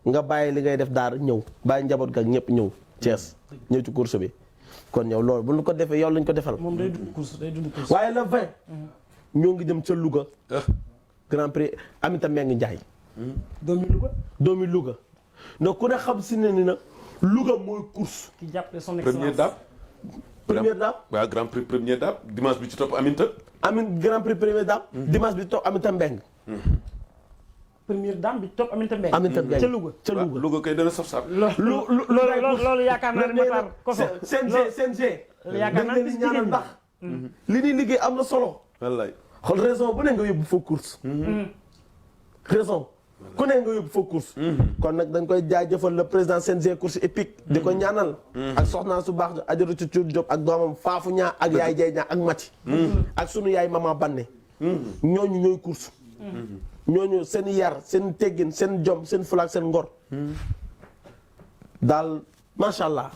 nga bàyyi li ngay def Daara ñëw bàyyi njaboot ga ñëpp ñëw Thiès ñëw ci course bi kon yow loolu buñ ko defee yow lañ ko defal. moom day dund course day dund course. waaye le 20. ñoo ngi dem ca Louga. Grand Prix Aminata Mbengue Ndiaye. doomi Louga. doomi Louga donc ku ne xam si ne ni na Louga mooy course. ki jàppale son première excellence. dame. première dame. waaw Grand Prix première dame dimanche bi ci topp Aminata. Grand Prix première dame. dimanche bi ci topp Aminata Mbengue. première dame bi topp Aminata Mbengue. Aminata Mbengue ca Louga. ca Louga. Louga kay dana saf saf. loolu yaakaar naa ne Matar koso. CNG. yaakaar naa ne ñaanal ndax. li ñuy liggéey am na solo. wallaay. xool raison bu ne nga yóbbu fa course. raison ku ne nga yóbbu fa course. kon nag dañ koy jaajëfal le président CNG course épique. di ko ñaanal. ak soxnaa su baax Adjaratou Cuur Diop ak doomam Faafu ñaa ak yaay Jey ñaa ak Mati. ak sunu yaay Mama Banne. ñooñu ñooy course. ñooñu seen yar seen teggin seen jom seen fulaak seen ngor. daal macha allah.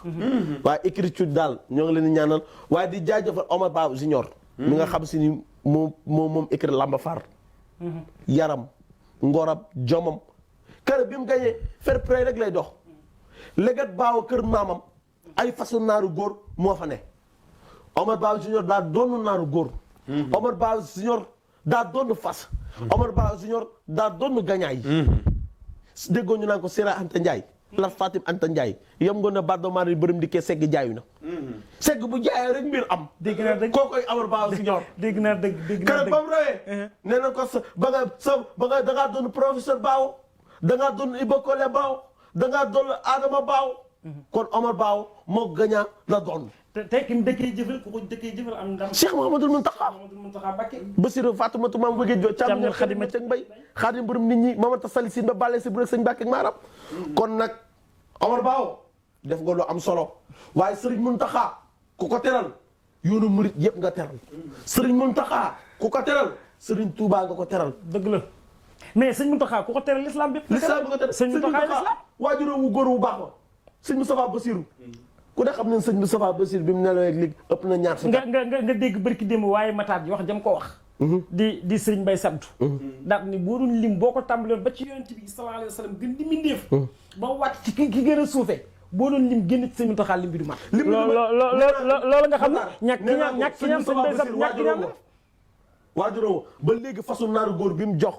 waaye écriture daal ñoo ngi leen di ñaanal waaye di jaajëfal Omar Ba Junior. mi nga xam si ni moom écrit Lamba Far. yaram ngoram jomam. kër bi mu gañee fair play rek lay dox. légat baaw kër maamam ay façon naaru góor moo fa ne. Omar Ba Junior daa doon naaru góor. Omar Ba Junior daa doon fas. Omar Ba Junior daa doon gañaay. déggoo ñu naan ko Sera Anta Ndiaye. la Fatim Anta Ndiaye yam nga ne Baddo Mari bërëm di kee segg jaayu na. segg bu jaayee rek mbir am. dégg naa dëgg koo koy Omar Ba Junior. dégg naa dëgg kër ba mu rawee. nee na ko ba nga dangaa doon professeur Baaw. dangaa doon Iba Kole Baaw. dangaa doon Adama Baaw. kon Omar Baaw moo gañaa la doon. te ki mu dëkkee jëfal ku ko dëkkee jëfal am ndam. Cheikh Mouhamadoul Mountakha. Mbacké. Bassirou Fatoumata Maam Wëgge Jo càmm Xadima Cëg Mbay Xaadim borom nit ñi Mamata Sali Sin ba bàlle si bu rek sëñ Mbàkke ak Maaram. kon nag Omar Baaw def nga lu am solo waaye Serigne Mountakha ku ko teral yoonu murit yëpp nga teral Serigne Mountakha ku ko teral Serigne Touba nga ko teral. dëgg la mais sëñ Mountakha ku ko teral l'islam bépp. l'islam nga ko teral sëñ Mountakha l'islam waajuróom wu góor wu baax wa sëñ Moustapha Bassirou ku ne xam ne sëñ Moustapha Bassirou bi mu nelawee ak léegi ëpp na ñaar fukki at. nga dégg barki démb waaye Matar ji wax jam ko wax. di Serigne Mbaye Sabtu. daal ni boo doon lim boo ko tàmbalee ba ci yonent bi sallallahu alayhi wa sallam gën di mindeef. ba wàcc ci ki gën a suufee boo doon lim génn ci sëñ Mountakha lim bi du mat. loolu nga xam ne ñàkk ki ñaan sëñ Mbaye Sabtu ñàkk ki ñaan waajuróom ba léegi façon naaru góor bi mu jox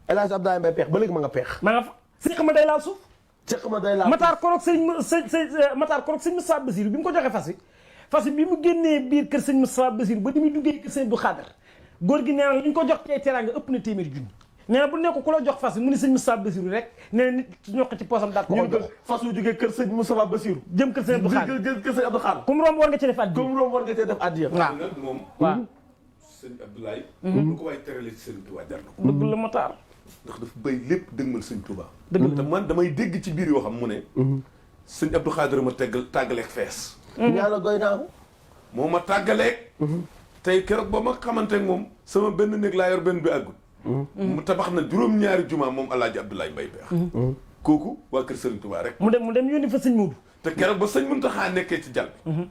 El Hadj Abdoulaye Mbaye peex ba léegi ma nga peex. ma nga fa Seex ma day laal suuf. Seex ma day laal Matar Korok Matar Korok sëñ Moussa Bassirou bi mu ko joxee fas yi bi mu génnee biir kër sëñ Moussa Bassirou ba di muy duggee kër sëñ Abdou Khadar góor gi nee na li ñu ko jox ci ay teraanga ëpp na téeméeri junni nee na bu nekk ku la jox fas yi mu ni sëñ Moussa Bassirou rek nee na nit ñoo ko ci poosam daal ko jox fas yu jógee kër sëñ Moussa Bassirou jëm kër sëñ Abdou Khadar kër sëñ Abdou Khadar ku mu romb war nga ci def addiya ku mu romb war nga ci def addiya waaw moom waaw sëñ Abdoulaye lu ko waay terale ci sëñ Touba jar na ko dëgg la Matar ndax dafa béy lépp dëgmal sëñ Touba dëgg te man damay dégg ci biir yoo xam mu ne sëñ Abdou Khadar ma tàggaleeg fees ñaala goy naa moo ma tàggaleeg tey keroog ba ma xamante ak moom sama benn néeg laa yor benn bi àggul. mu tabax na juróom-ñaari juma moom El Hadj Abdoulaye Mbaye Peex. kooku waa kër Serigne Touba rek. mu dem yónni fa sëñ Moodu. te keroog ba sëñ Muntaxa nekkee ci jàll bi.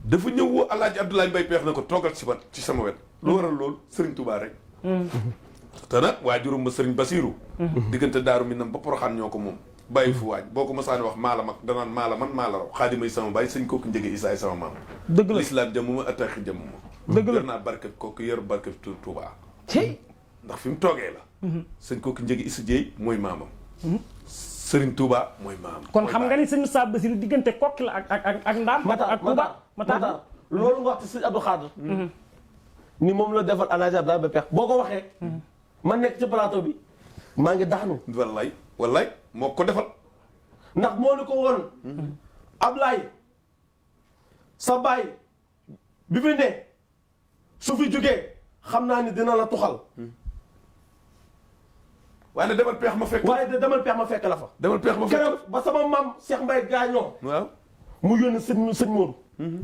dafa ñëw woo El Hadj Abdoulaye Mbaye Peex na ko toogal ci sama wet. lu waral loolu Serigne Touba rek. te nag waajuram ba Serigne Basirou. diggante Daaru Minam ba Poroxaan ñoo ko moom. bàyyi fu waaj boo ko masaani wax maala mag danaan maala man maala raw xaadimay sama baay sëñ kooku njëge isaay sama maam. dëgg la lislaam jàmm ma attaqué jàmm ma. dëgg la yor naa barke kooku yor barke Touba. ndax fi mu toogee la. sëñ kooku njëge isa jéey mooy maamam. Serigne Touba mooy maamam. kon xam nga ni sëñ Moussa Bassirou diggante kokki la ak ndaam. ak Touba Matar loolu nga wax ci sëñ Abdou Khadre. ni moom la defal El Hadj Abdoulaye Mbaye Peex boo ko waxee. man nekk ci plateau bi maa ngi daanu. wallaay moo ko defal. ndax moo ni ko woon. Ablaye sa baay bi fi ne su fi jógee xam naa ni dina la tuxal. waaye nag demal peex ma fekk. demal peex ma fekk la fa. demal peex ma fekk keroog ba sama maam Cheikh Mbaye gaañoo. waaw mu yónni sëñ Moodu.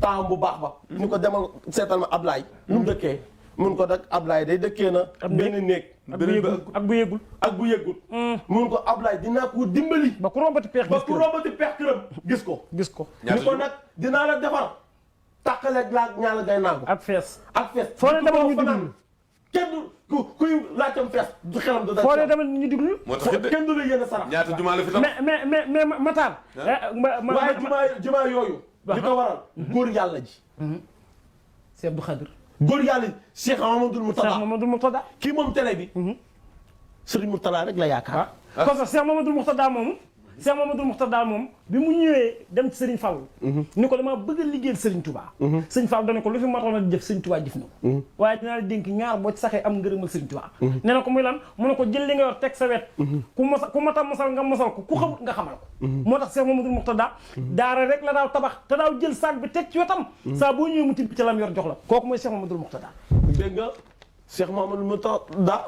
taawam bu baax ba. ni ko demal seetal ma Ablaye. nu mu dëkkee mun ko nag Ablaye day dëkkee na. benn néeg. ak bu yëgul. mun ko Ablaye dinaa ko dimbali. ba ku rombati peex këram gis ko. ni ko nag dinaa la defar. tàqaleeg laa ñaala gay naagu. ak fees. foo ne demal ñu diglu. kenn du kuy laajtam fees du xelam du. foo ne demal ñu diglu. moo tax it kenn du la yéene sarax. ñaata jumaa la fi tam. mais Matar. waaye jumaa yooyu. li ko waral góor yàlla ji. Cheikh Abdou Khadre. góor yàlla ji Cheikh Mamadou Murtada. kii moom télé bi. Serigne Mourtada rek la yaakaar. parce que Cheikh Mamadou Murtada moomu. Cheikh Mamadou Murtada moom bi mu ñëwee dem ci Serigne Fallou. ni ko dama bëgg a liggéeyal Serigne Touba. Serigne Fallou dana ko lu fi matoon a jëf Serigne Touba jëf na ko. waaye dinaa la dénk ñaar boo ci saxee am ngërëmal Serigne Touba. nee na ko muy lan mu ne ko jël li nga yor teg sa wet. ku mata mosal nga mosal ko ku xamut nga xamal ko. moo tax Cheikh Mamadou Murtada. daara rek la daaw tabax te daaw jël saak bi teg ci wetam. saa boo ñëwee mu tibb ci lam yor jox la kooku mooy Cheikh Mamadou Murtada. dégg nga Cheikh Mamadou Murtada.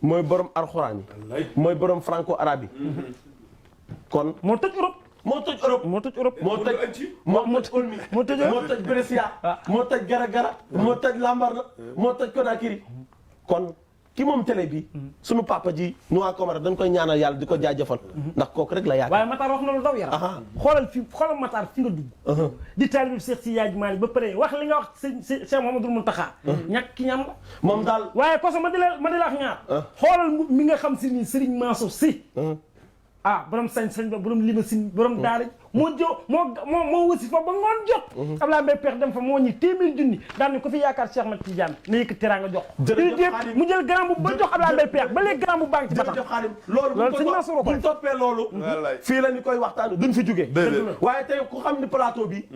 mooy borom alxuraan yi. mooy borom franco arabe yi. kon moo tëj Europe. moo tëj Europe. moo tëj Brescia. moo tëj Gara. moo tëj Lambaréné. moo tëj Conakry. kon ki moom télé bi. sunu papa ji Noa Camara dañ koy ñaanal yàlla di ko jaajëfal. ndax kooku rek la yaakaar. waaye Matar wax na lu daw yaram. xoolal Matar fi nga dugg. di taalibe Cheikh Si Yaaj Maalik ba pare wax li nga wax Cheikh Mouhamadoul Mountakha. ñàkk ki ñam la. moom daal waaye koso ma di la wax ñaar. xoolal mi nga xam si ni Serigne Mansour Sy. borom sañ-sañ ba borom limousine borom daara moo wasi fa ba ngoon jot. Abdoulaye Mbaye Peex dem fa moo ñi téeméer junni daan ni ko fi yaakaar Cheikh Ahmed Tidiane na yëkk teraanga jox ko. mu jël grand bu ba jox Abdoulaye Mbaye Peex ba léegi grand bu baa ngi ci batam. loolu sëñ Mansour bu ñu toppee loolu. fii la ñu koy waxtaan duñ fi jógee. waaye tey ku xam ni plateau bi.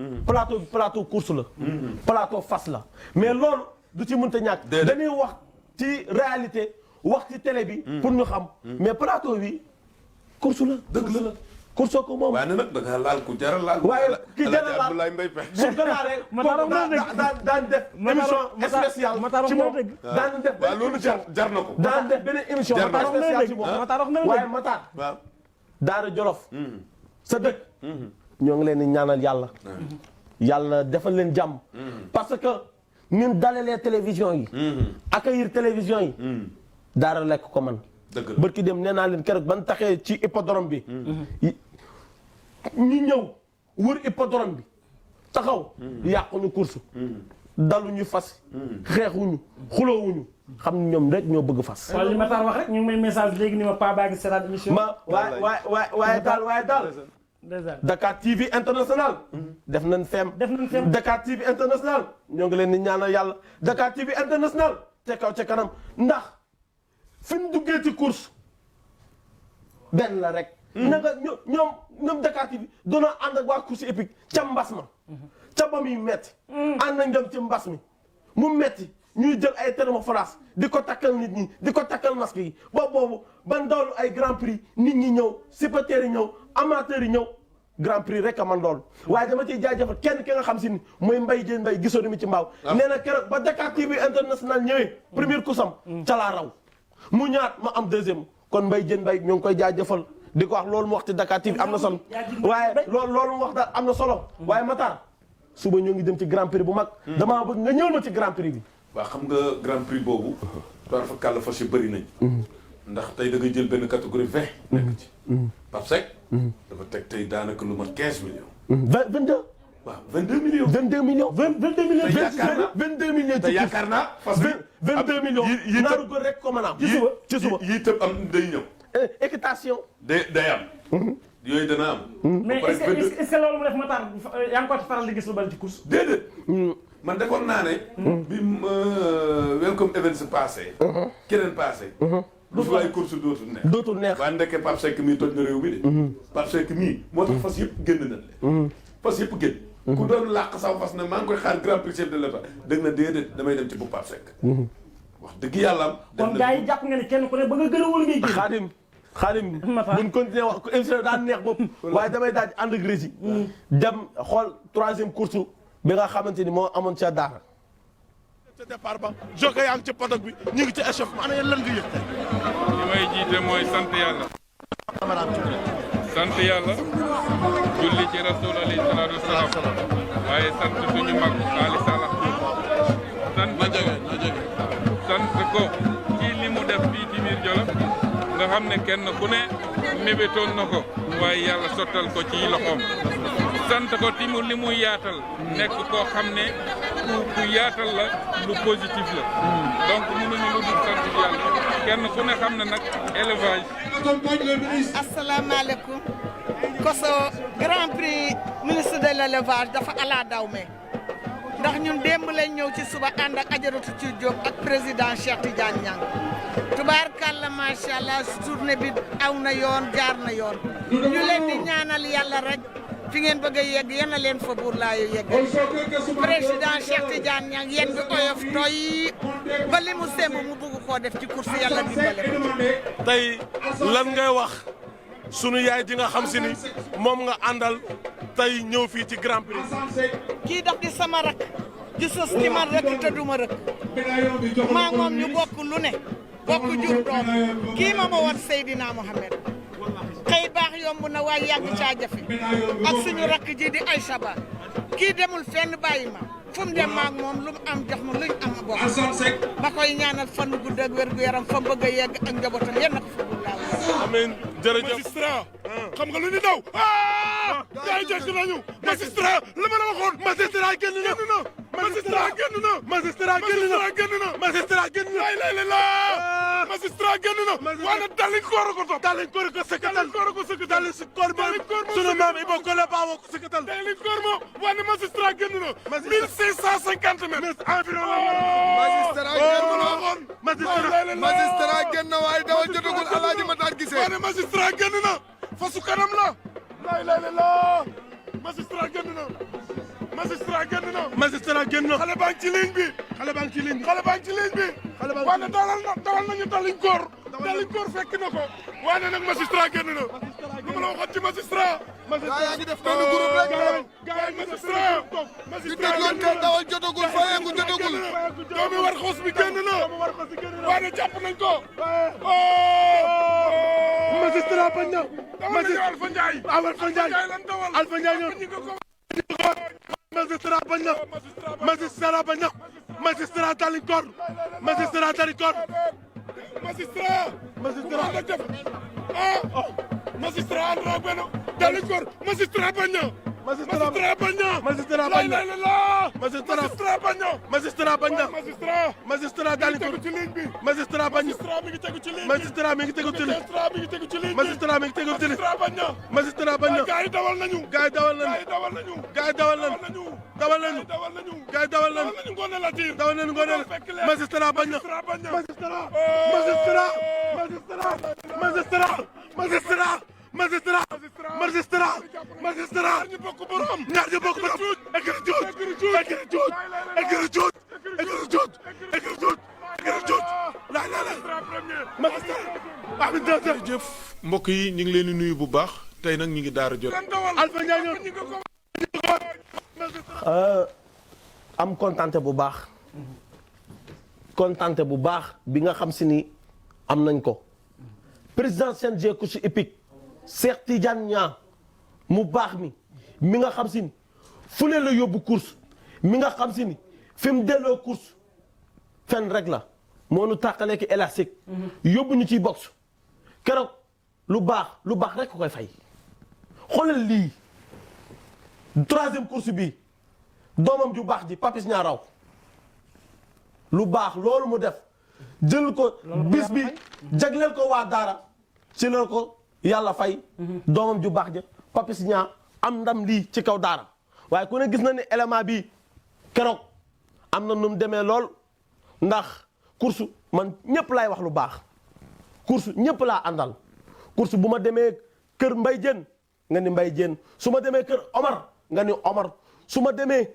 plateau course la. plateau fas la mais loolu du ci mënta ñàkk. dañuy wax ci réalité wax ci télé bi. pour ñu xam mais plateau bi. course la dëgg la course ko moom. waaye nag da ngaa laal ku jar a laal. waaye ki jar a laal Abdoulaye Mbaye Peex. su ko laalee. daan def émission spéciale ci moom daan def. waaw loolu jar na ko. daan def beneen émission spéciale ci moom. waaye Matar. waaw. Daara Jolof. sa dëkk. ñoo ngi leen di ñaanal yàlla. yàlla defal leen jàmm. parce que ñun dalalee télévision yi. accueillir télévision yi. Daara lekk ko man. bërki dem nee naa leen keroog ban taxee ci hippodrome bi. ñu ñëw wër hippodrome bi taxaw. yàquñu course. daluñu fas. xeexuñu xuloowuñu. xam ne ñoom rek ñoo bëgg fas. wala li Matar wax rek ñu ngi may message léegi ni ma Paa baa ngi seetaan émission. waaye daal. Dakar TV international. def nañ feem. Dakar TV international. ñoo ngi leen di ñaanal yàlla. Dakar TV international. te kaw ca kanam ndax. fi mu duggee ci course benn la rek. na nga ñoom Dakar TV doon ànd ak waa course épique ca mbas ma. ca ba muy metti. ànd nañ dem ci mbas mi mu metti ñuy jël ay thermoflash di ko takkal nit ñi di ko takkal masque yi boobu ban doolu ay grand prix nit ñi ñëw supporters yi ñëw amateurs yi ñëw grand prix rek a man doolu waaye dama ciy jaajëfal kenn ki nga xam si ni mooy Mbaye Diène Mbaye gisoo mi ci mbaaw. nee na keroog ba Dakar TV international ñëwee. première course am ca laa raw. mu ñaat ma am deuxième kon Mbaye Diène Mbaye ñoo ngi koy jaajëfal di ko wax loolu mu wax ci Dakar TV am na solo waaye loolu mu wax daal am na solo waaye Matar suba ñoo ngi dem ci grand prix bu mag. damaa bëgg nga ñëwal ma ci grand prix bi. waaw xam nga grand prix boobu. toile fa kàlla fas yu bëri nañ. ndax tey da ngay jël benn catégorie 20. nekk ci. Pape Seck. dafa teg tey daanaka lu mat 15 millions. 22. waaw 22 millions. 22 millions. 22 millions. te yaakaar naa 22 millions. te yaakaar naa fas bi 22 millions. yi naaru ko rek ko mën a am. ci suba yii tëb am day ñëw. équitation. day am. yooyu dana am. mais est-ce que loolu mu def Matar yaa ngi ko faral di gis lu bari ci course. déedéet. man defoon naa ne. bi welcome events passé. keneen passé. du fi ay course dootul neex. dootul neex waaye ndekkee Pape Seck mii toj na réew mi de. Pape Seck mii moo tax fas yëpp génn nañ leen. fas yëpp génn. ku doon làq saw fas ne maa ngi koy xaar grand prix chef de l'État dëgg na déedéet damay dem ci bu Pape Seck. wax dëgg yàlla am. kon gars yi jàpp nga ne kenn ku ne ba nga gën a wóor ngay génn. Xaadim buñ continuer wax émission daan neex bopp waaye damay daal di ànd ak rési dem xool 3e course bi nga xamante ni moo amoon ca Daara. ca départ ba jockey yaa ngi ci paddock bi ñu ngi ci échauffement ana lan nga yëg tey. li may jiite mooy sant yàlla. sant yàlla. julli ci rasul alayhi salaatu wasalaam. waaye sant suñu mag Ali Salah. sant ko ci li mu def fii ci biir Jolof nga xam ne kenn ku ne mébétoon na ko waaye yàlla sottal ko ci loxoom sant ko ti mu li muy yaatal nekk koo xam ne ku yaatal la lu positif la donc mënuñu lu dul sant yàlla kenn ku ne xam ne nag élevage. asalaamaaleykum Koso grand prix ministre de l'élevage dafa ala daw me ndax ñun démb lañ ñëw ci suba ànd ak Ajaratu ci Diop ak président Cheikh Tidiane Niang tubaarkàlla macha allah journée bi aw na yoon jaar na yoon ñu leen di ñaanal yàlla rek fi ngeen bëgg a yegg yéen a leen fa buur laa yu yegg président Cheikh Tidiane Niang yéen bi oyof toy ba li mu semb mu bëgg koo def ci course yàlla dimbale ko. tey lan ngay wax sunu yaay ji nga xam si ni moom nga àndal tey ñëw fii ci grand prix. kii daf di sama rak di sos ci man rek te duma rek maa moom ñu bokk lu ne bokk jur doom kii ma war Seydina Mohamed xëy baax yomb na waaye yàgg caa jafe ak suñu rakk ji di Aïcha Ba kii demul fenn bàyyi ma fu mu dem maag moom lu mu am jox ma luñ am bokk ma koy ñaanal fan gudd ak wér gu yaram fa bëgg a yegg ak njabootam yéen a ko fa gudd laa amiin jërëjëf magistrat xam nga lu ñu daw gars yi jëkk nañu magistrat la ma la waxoon magistrat génn na magistrat génn na magistrat génn na magistrat génn na la magistrat génn na waaye dalin koor ko topp dalin koor ko sëkkatal dalin koor mo sunu maam Ibo Kole Ba ko sëkkatal dalin koor mo waaye magistrat génn na 1650 mètres environ magistrat génn na waaye dawal jotagul Alaaji Matar Gisee waaye magistrat génn na fasu kanam la la magistrat génn na magistrat génn na magistrat génn na xale baa ngi ci ligne bi xale baa ngi ci ligne bi xale baa ngi ci ligne bi waaye dawal nañu dalin koor fekk na ko waaye nag magistrat génn na lu ma la waxoon ci magistrat yaa ngi def benn groupe rek gars yi magistrat di dégloon te dawal jotagul fayeeku jotagul doomi war xos bi génn na waaye jàpp nañ ko magistrat bañ na Alpha Ndiaye Alpha Ndiaye magistrat bañ na magistrat bañ na magistrat Dalinkoor magistrat Dalinkoor magistrat da def magistrat Andra Beno Dalinkoor magistrat bañ na magistrat bañ na magistrat bañ na magistrat bañ na magistrat bañ na magistrat Dalinkoor ci ligne bi magistrat bañ na magistrat mi ngi tegu ci ligne magistrat mi ngi tegu ci ligne magistrat mi ngi tegu ci ligne bañ na magistrat bañ na gaay dawal nañu gaay dawal nañu gaay dawal nañu dawal nañu gaay dawal nañu ngone la tiir dawal nañu ngone magistrat bañ na magistrat ñu bokk borom ñaar ñu bokk borom egri juut magistrat jëf mbokk yi ñu ngi leen di nuyu bu baax tey nag ñu ngi daara jot Alpha Ndiaye am kontante bu baax bi nga xam si ni am nañ ko président CNG course hippique Cheikh Tidiane Niang mu baax mi nga xam si ni fu ne la yóbbu course mi nga xam si ni fi mu delloo course fenn rek la moo nu tàqalee ki élastique yóbbu ñu ciy box keroog lu baax rek ko koy fay xoolal lii 3e course bi doomam ju baax ji Papis Niang raw lu baax loolu mu def jël ko bis bi jagleel ko waa daara ci la ko yàlla fay doomam ju baax ja Papis Niang am ndam lii ci kaw daara waaye ku ne gis na ne élément bi keroog am na nu mu demee lool ndax course man ñëpp laay wax lu baax course ñëpp laa àndal course bu ma demee kër Mbay Jeen nga ni Mbay Jeen su ma demee kër Omar nga ni Omar su ma demee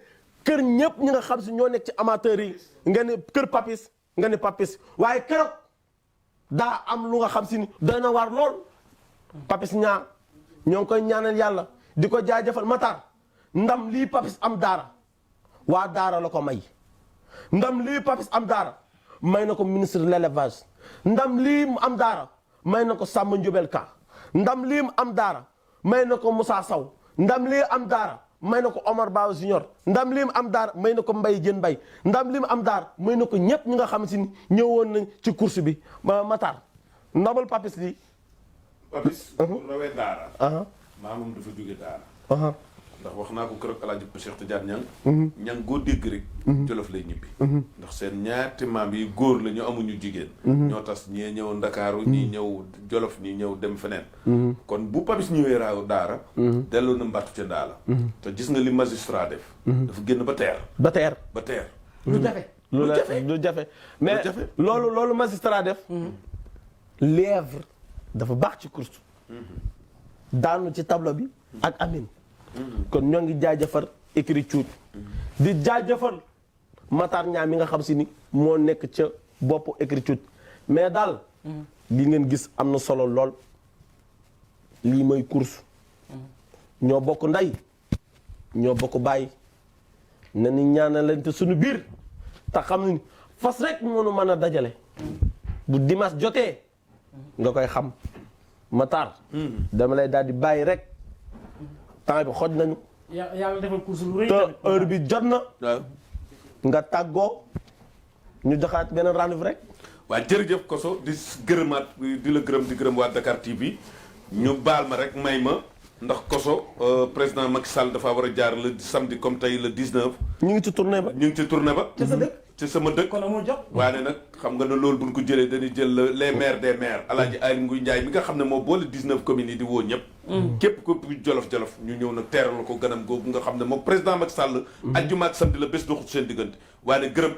kër ñëpp ñi nga xam si ñoo nekk ci amateurs yi nga ni kër Papis nga ni Papis waaye keroog daa am lu nga xam si ni doy na waar lool Papis Niang ñoo ngi koy ñaanal yàlla di ko jaajëfal Matar ndam lii Papis am daara waa daara la ko may ndam lii Papis am daara may na ko ministre de l'élevage ndam lii mu am daara may na ko Samba Ndiobel Ka ndam lii mu am daara may na ko Moussa Sow ndam lii am daara may na ko Omar Ba Junior ndam lii mu am daara may na ko Mbaye Diène Mbaye ndam lii mu am daara may na ko ñëpp ñi nga xam si ni ñëwoon nañ ci course bi Matar ndabal Papis lii. Papis bu rawee daara. maamam dafa jóge daara. ndax wax naa ko keroog El Hadj Cheikh Tidiane Niang. ñang goo dégg rek. Jolof lay ñibbi. ndax seen ñaati maam yi góor la ñu amuñu jigéen. ñoo tas ñee ñëw Ndakaaru ñii ñëw Jolof ñii ñëw dem feneen. kon bu Papis ñëwee raaw daara. delloo na mbattu ca daala. te gis nga li magistrat def. dafa génn ba teer. ba teer. lu jafe. lu jafe mais loolu magistrat def. lièvre dafa baax ci course. daanu ci tableau bi ak Amine. kon ñoo ngi jaajëfal écrit cuut di jaajëfal Matar Niang mi nga xam si ni moo nekk ca boppu écrit cuut mais daal li ngeen gis am na solo lool lii mooy course ñoo bokk ndey ñoo bokk bàyyi na ni ñaanalante suñu biir te xam ni fas rek mënu mën a dajale bu dimanche jotee nga koy xam Matar dama lay daal di bàyyi rek temps bi xoj nañu. yàlla defal course lu rëy te heure bi jot na. nga tàggoo ñu joxaat beneen rendez-vous rek. waaw jërëjëf Koso di gërëmaat di la gërëm di gërëm waa Dakar TV ñu baal ma rek may ma ndax Koso président Macky Sall dafa war a jaar le samedi comme tey le 19. ñu ngi ci tournée ba. ci sa dëkk. ci sama dëkk kon amul jot. waaye nag xam nga ne loolu buñ ko jëlee dañuy jël les maires des maires Alaaji Aly Ngouille Ndiaye mi nga xam ne moo boole 19 communes yi di woo ñëpp. képp ko jolof-jolof ñu ñëw nag teeral ko ganam googu nga xam ne moom président Macky Sall. ajjuma ak samedi la bés doxut seen diggante. waaye nag gërëm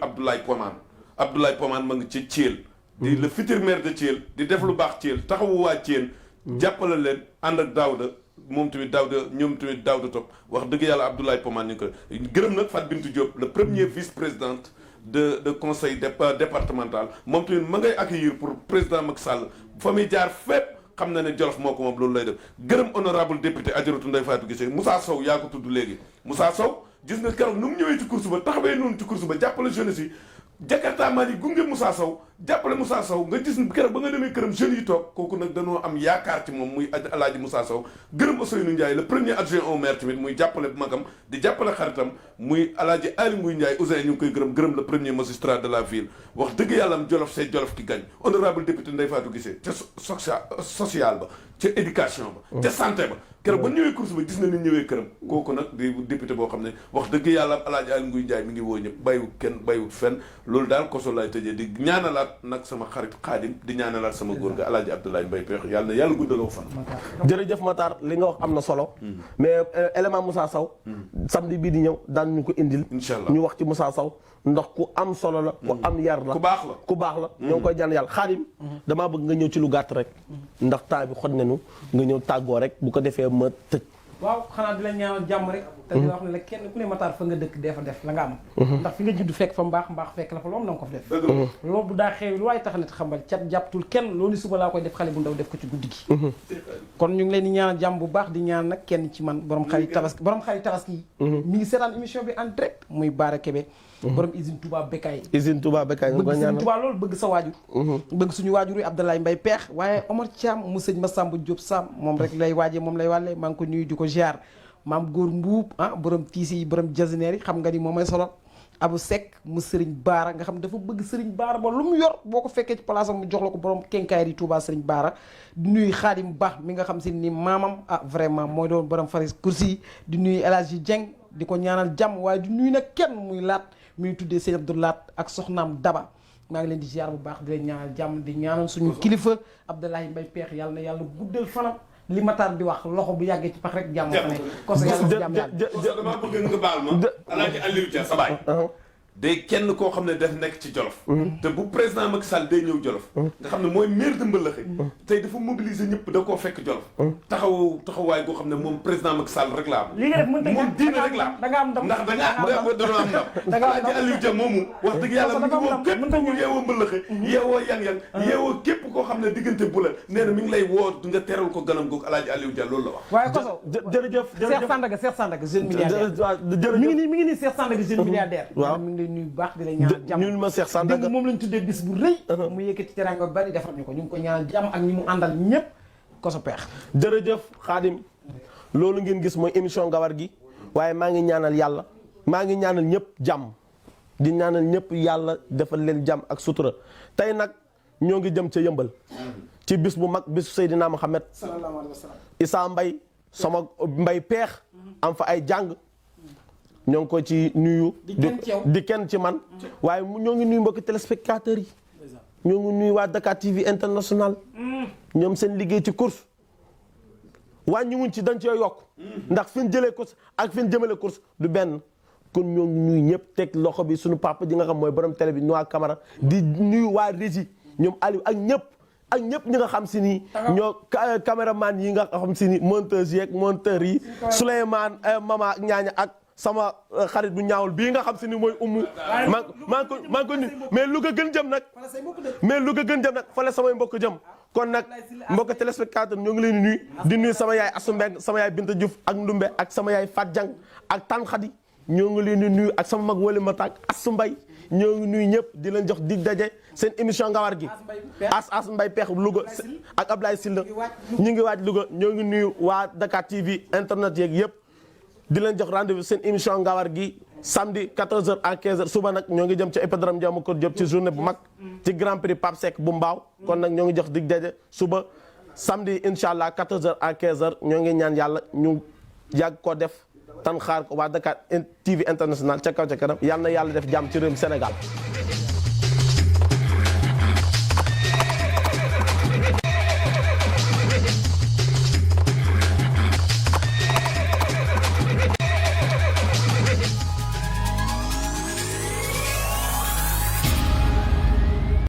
Abdoulaye Pomane ma ngi ci Thiel. di le futur maire de Thiel di def lu baax Thiel taxawu waa Thiel. jàppale leen ànd ak Daouda moom tamit Daouda Top wax dëgg yàlla Abdoulaye Pomane ñu ko gërëm nag Fat Bintou Diop le premier vice-présidente de conseil départemental moom tamit ma ngay accueillir pour président Macky Sall fa muy jaar fépp xam na ne Jolof moo ko moom loolu lay def gërëm honorable député Adjaratou Ndeye Fatou Guissé Moussa Sow yaa ko tudd léegi Moussa Sow gis nga keroog nu mu ñëwee ci course ba taxawee noonu ci course ba jàppale jeunesse yi Jakarta maa yi gunge Moussa Sow jàppale Moussa Sow nga gis keroog ba nga demee këram jeunes yi toog kooku nag dañoo am yaakaar ci moom muy Alaaji Moussa Sow gërëm Ousseynou Ndiaye le premier adjoint au maire tamit muy jàppale magam di jàppale xaritam muy Alaaji Aly Ngouille Ndiaye Ousseynou ñu ngi koy gërëm le premier magistrat de la ville wax dëgg yàlla am Jolof c'est Jolof ki gañ honorable député Ndeye Fatou Guissé ca social ba ca éducation ba ca santé ba keroog ba ñëwee course ba gis na ni ñëwee këram kooku nag di député boo xam ne wax dëgg yàlla Alaaji Aly Ngouille Ndiaye mi ngi woo ñëpp bàyyiwut kenn bàyyiwut fenn loolu daal Koso laay tëjee di ñaanalaat nag sama xarit Xaadim di ñaanalaat sama góor ga Alaaji Abdoulaye Mbaye Peex yàlla na yàlla guddaloo fan jërëjëf Matar li nga wax am na solo mais élément Moussa Sow samedi bii di ñëw daan ñu ko indil inshallah ñu wax ci Moussa Sow ndax ku am solo la ku am yar la ku baax la ñoo ngi koy jaan yàlla Xaadim damaa bëgg nga ñëw ci lu gàtt rek ndax temps bi xoj nañu nga ñëw tàggoo rek bu ko defee ma tëj waaw xanaa di la ñaanal jàmm rek te di wax ne la kenn ku ne Matar fa nga dëkk dee fa def la nga am ndax fi nga judd fekk fa mbaax fekk la fa loolu na nga ko fa def loolu bu daa xew lu waaye tax nit xambal cat jàppatul kenn loolu suba laa koy def xale bu ndaw def ko ci guddi gi kon ñu ngi leen di ñaanal jàmm bu baax di ñaan nag kenn ci man borom xarit tabaski yi mi ngi seetaan émission bi en direct muy Bara Kébé borom usine Touba Bekay bëgg Sëriñ Touba loolu bëgg sa waajur bëgg suñu waajur yi Abdoulaye Mbaye Peex waaye Omar Thiam mu sëñ Massamba Diop Sam moom rek lay waajee moom lay wàllee maa ngi ko nuyu di ko ziar maam góor mbuub borom tiisi yi borom jasineer yi xam nga ni moom may solo Abu Seck mu Serigne Baara nga xam dafa bëgg Serigne Baara ba lu mu yor boo ko fekkee ci place am mu jox la ko borom kenkaay yi Touba Serigne Baara di nuyu Xaadim Ba mi nga xam si ni maamam vraiment mooy doon borom faris kursi yi di nuyu El Hadji Dieng di ko ñaanal jàmm waaye di nuyu nag kenn muy laat muy tuddee Sëñ Abdou Laat ak soxnaam Daba maa ngi leen di ziar bu baax di leen ñaanal jàmm di ñaanal suñu kilifa Abdoulaye Mbaye Peex yàlla na yàlla guddal fanam li Matar di wax loxo bu yàggee ci pax rek jàmm fa ne koso yàlla jàmm yàlla damaa bëgg nga baal ma Alaaji Aliou Dia sa baay day kenn koo xam ne daf nekk ci Jolof te bu président Macky Sall day ñëw Jolof nga xam ne mooy maire de Mbëlëxe tey dafa mobiliser ñëpp da koo fekk Jolof taxawaay goo xam ne moom président Macky Sall rek la am moom diine rek la am da nga am ndam ndax dañoo am ndam Alaaji Aliou Dia moomu wax dëgg yàlla mi ngi moom képp ku yeewoo Mbëlëxe yeewoo yang-yang yeewoo képp koo xam ne diggante bu la nee na mi ngi lay woo nga teral ko ganam googu Alaaji Aliou Dia loolu la wax waaye koso jërëjëf Cheikh Sandaga jeune milliardaire mi ngi nii Cheikh Sandaga jeune milliardaire nuyu baax di la ñaanal jàmm ñun ma Cheikh Sandaga moom lañ tuddee bis bu rëy mu yëkkati teranga bari defar ñu ko ñu ngi ko ñaanal jàmm ak ñi mu àndal ñëpp koso peex jërëjëf Xaadim loolu ngeen gis mooy émission Ngawar gi waaye maa ngi ñaanal yàlla maa ngi ñaanal ñëpp jàmm di ñaanal ñëpp yàlla defal leen jàmm ak sutura tey nag ñoo ngi jëm ca yëmbal ci bis bu mag bisu Seydina Muhammad sallallahu alayhi wa sallam Issa Mbay sama mbay peex am fa ay jàng ñoo ngi ko ci nuyu di kenn ci man waaye ñoo ngi nuyu mbokki téléspectateurs yi ñoo ngi nuyu waa Dakar TV international ñoom seen liggéey ci course wàññiwuñ ci dañ cee yokk ndax fi ñu jëlee course ak fi ñu jëmale course du benn kon ñoo ngi nuyu ñëpp teg loxo bi suñu papa ji nga xam mooy borom télé bi Noa Camara di nuyu waa régie ñoom Aliou ak ñëpp ñi nga xam si ni ñoo caméraman yi nga xam si ni monteuse yeeg monteurs yi Souleymane Mama ñaaña ak sama xarit bu ñaawul bii nga xam si ni mooy umu maa ngi ko nuyu mais lu ko gën jëm nag fale samay mbokk jëm kon nag mbokk téléspectateur ñoo ngi leen di nuyu sama yaay Assou Mbeng sama yaay Binta Diouf ak Ndumbe ak sama yaay Fat Jang ak Tan Khady ñoo ngi leen di nuyu ak sama mag Wali Mata ak Assou Mbay ñoo ngi nuyu ñëpp di leen jox dig daje seen émission Ngawar gi as Mbay Peex Louga ak Ablaye Sylla ñu ngi waaj Louga ñoo ngi nuyu waa Dakar TV internet yeeg yëpp di leen jox rendez-vous seen émission Ngawar gi samedi 14h à 15h suba nag ñoo ngi jëm ci hippodrome Ndiama Kër Diop ci journée bu mag ci Grand Prix Pape Seck bu Mbaaw kon nag ñoo ngi jox dig daje suba samedi incha allah 14h à 15h ñoo ngi ñaan yàlla ñu yàgg ko def tan xaar ko waa Dakar TV international ca kaw ca kanam yal na yàlla def jàmm ci réewum Sénégal.